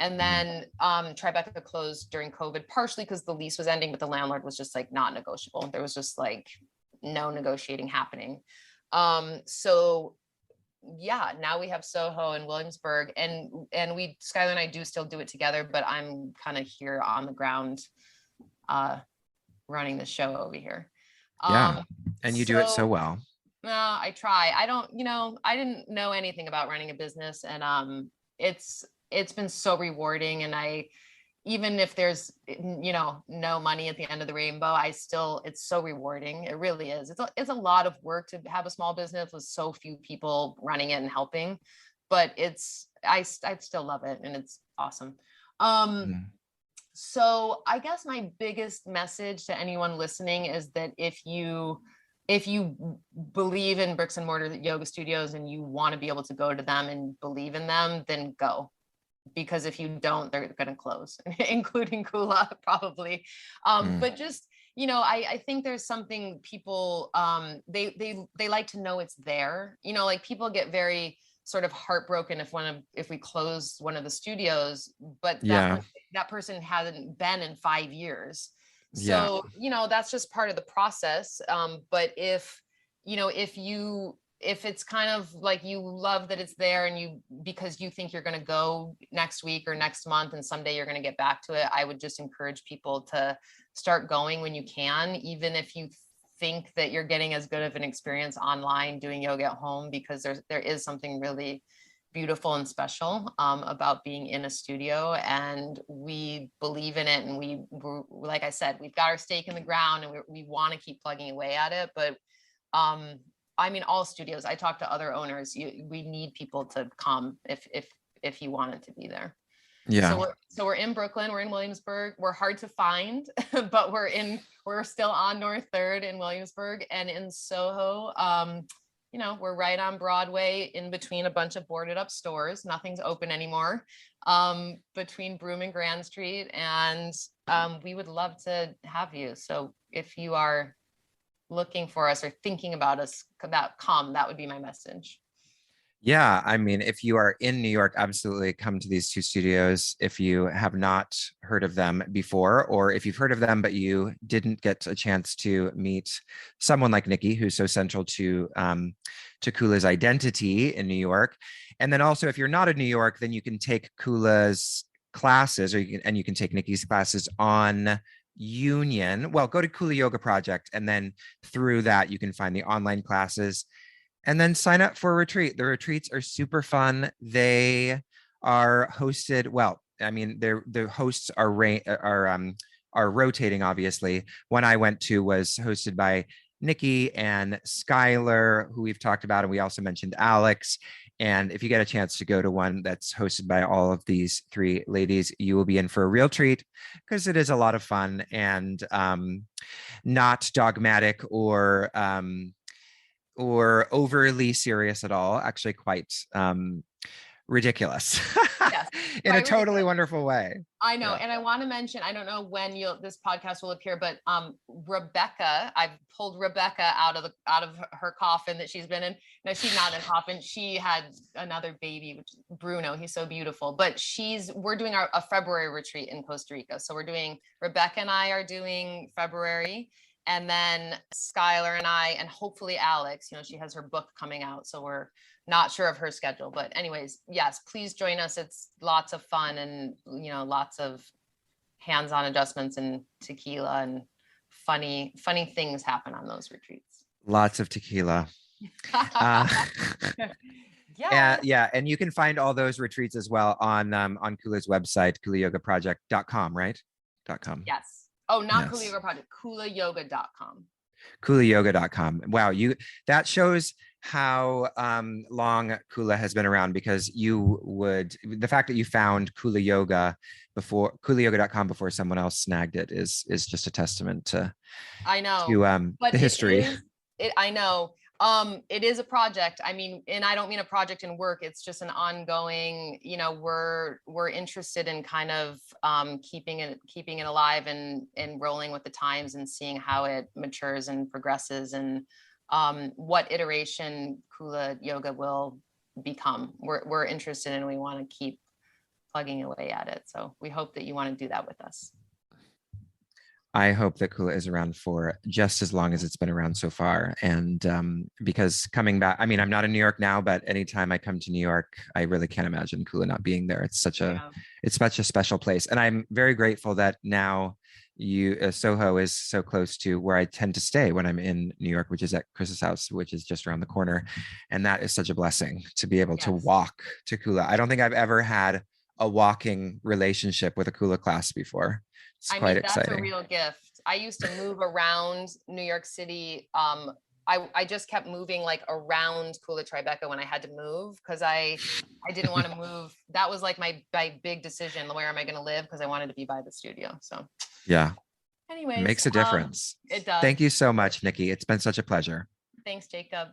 And then Tribeca closed during COVID, partially because the lease was ending, but the landlord was just like not negotiable. There was just like no negotiating happening. So yeah, now we have Soho in Williamsburg, and Skylar and I do still do it together, but I'm kind of here on the ground, running the show over here.
And you do it so well.
No, I try. I don't, I didn't know anything about running a business, and it's been so rewarding. And even if there's, no money at the end of the rainbow, it's so rewarding. It really is. It's a lot of work to have a small business with so few people running it and helping, but I still love it, and it's awesome. So I guess my biggest message to anyone listening is that if you believe in bricks and mortar yoga studios and you want to be able to go to them and believe in them, then go. Because if you don't, they're going to close, including Kula probably. But just, I think there's something people, they like to know it's there. Like people get very sort of heartbroken if we close one of the studios, but that person hasn't been in 5 years. So, that's just part of the process. But if it's kind of like you love that it's there, and because you think you're going to go next week or next month, and someday you're going to get back to it, I would just encourage people to start going when you can, even if you think that you're getting as good of an experience online doing yoga at home, because there is something really beautiful and special about being in a studio, and we believe in it. And we're, like I said, we've got our stake in the ground, and we want to keep plugging away at it. But all studios, I talk to other owners, we need people to come if you want it to be there. Yeah. So we're in Brooklyn, we're in Williamsburg, we're hard to find, but we're still on North 3rd in Williamsburg, and in Soho, we're right on Broadway, in between a bunch of boarded up stores. Nothing's open anymore, between Broome and Grand Street. And we would love to have you. So if you are looking for us or thinking about us, that would be my message.
Yeah, if you are in New York, absolutely come to these two studios if you have not heard of them before, or if you've heard of them but you didn't get a chance to meet someone like Nikki, who's so central to Kula's identity in New York. And then also, if you're not in New York, then you can take Kula's classes, you can take Nikki's classes on Union. Well, go to Kula Yoga Project, and then through that you can find the online classes. And then sign up for a retreat. The retreats are super fun. They are hosted, well, I mean, the hosts are rotating, obviously. One I went to was hosted by Nikki and Skylar, who we've talked about, and we also mentioned Alex. And if you get a chance to go to one that's hosted by all of these three ladies, you will be in for a real treat because it is a lot of fun and not dogmatic or overly serious at all. Actually, quite ridiculous.
Yes,
in a totally
ridiculous.
Wonderful way.
I know. Yeah. And I want to mention, I don't know when this podcast will appear, but Rebecca, I've pulled Rebecca out of her coffin that she's been in. No, she's not in a coffin. She had another baby, which Bruno, he's so beautiful, but we're doing a February retreat in Costa Rica. So Rebecca and I are doing February, and then Skylar and I, and hopefully Alex, she has her book coming out. So we're not sure of her schedule, but anyways, yes, please join us. It's lots of fun and, lots of hands-on adjustments and tequila, and funny things happen on those retreats.
Lots of tequila. Yeah. And you can find all those retreats as well on Kula's website, kulayogaproject.com, right? .com.
Yes. Oh, not yes. Kula Yoga Project, kulayoga.com.
kulayoga.com. Wow, that shows how long Kula has been around, because the fact that you found Kula Yoga before kulayoga.com before someone else snagged it is just a testament to the history.
I know. It is a project. I mean, and I don't mean a project in work. It's just an ongoing, we're interested in kind of keeping it alive and rolling with the times and seeing how it matures and progresses, and what iteration Kula Yoga will become. We're interested and we want to keep plugging away at it. So we hope that you want to do that with us.
I hope that Kula is around for just as long as it's been around so far. And because coming back, I mean, I'm not in New York now, but anytime I come to New York, I really can't imagine Kula not being there. It's such a special place. And I'm very grateful that now Soho is so close to where I tend to stay when I'm in New York, which is at Chris's house, which is just around the corner. And that is such a blessing to be able to walk to Kula. I don't think I've ever had a walking relationship with a Kula class before. It's quite exciting.
That's a real gift. I used to move around New York City. I just kept moving like around Kula Tribeca when I had to move, because I didn't want to move. That was like my big decision. Where am I going to live? Because I wanted to be by the studio. So
yeah.
Anyways,
makes a difference.
It does.
Thank you so much, Nikki. It's been such a pleasure.
Thanks, Jacob.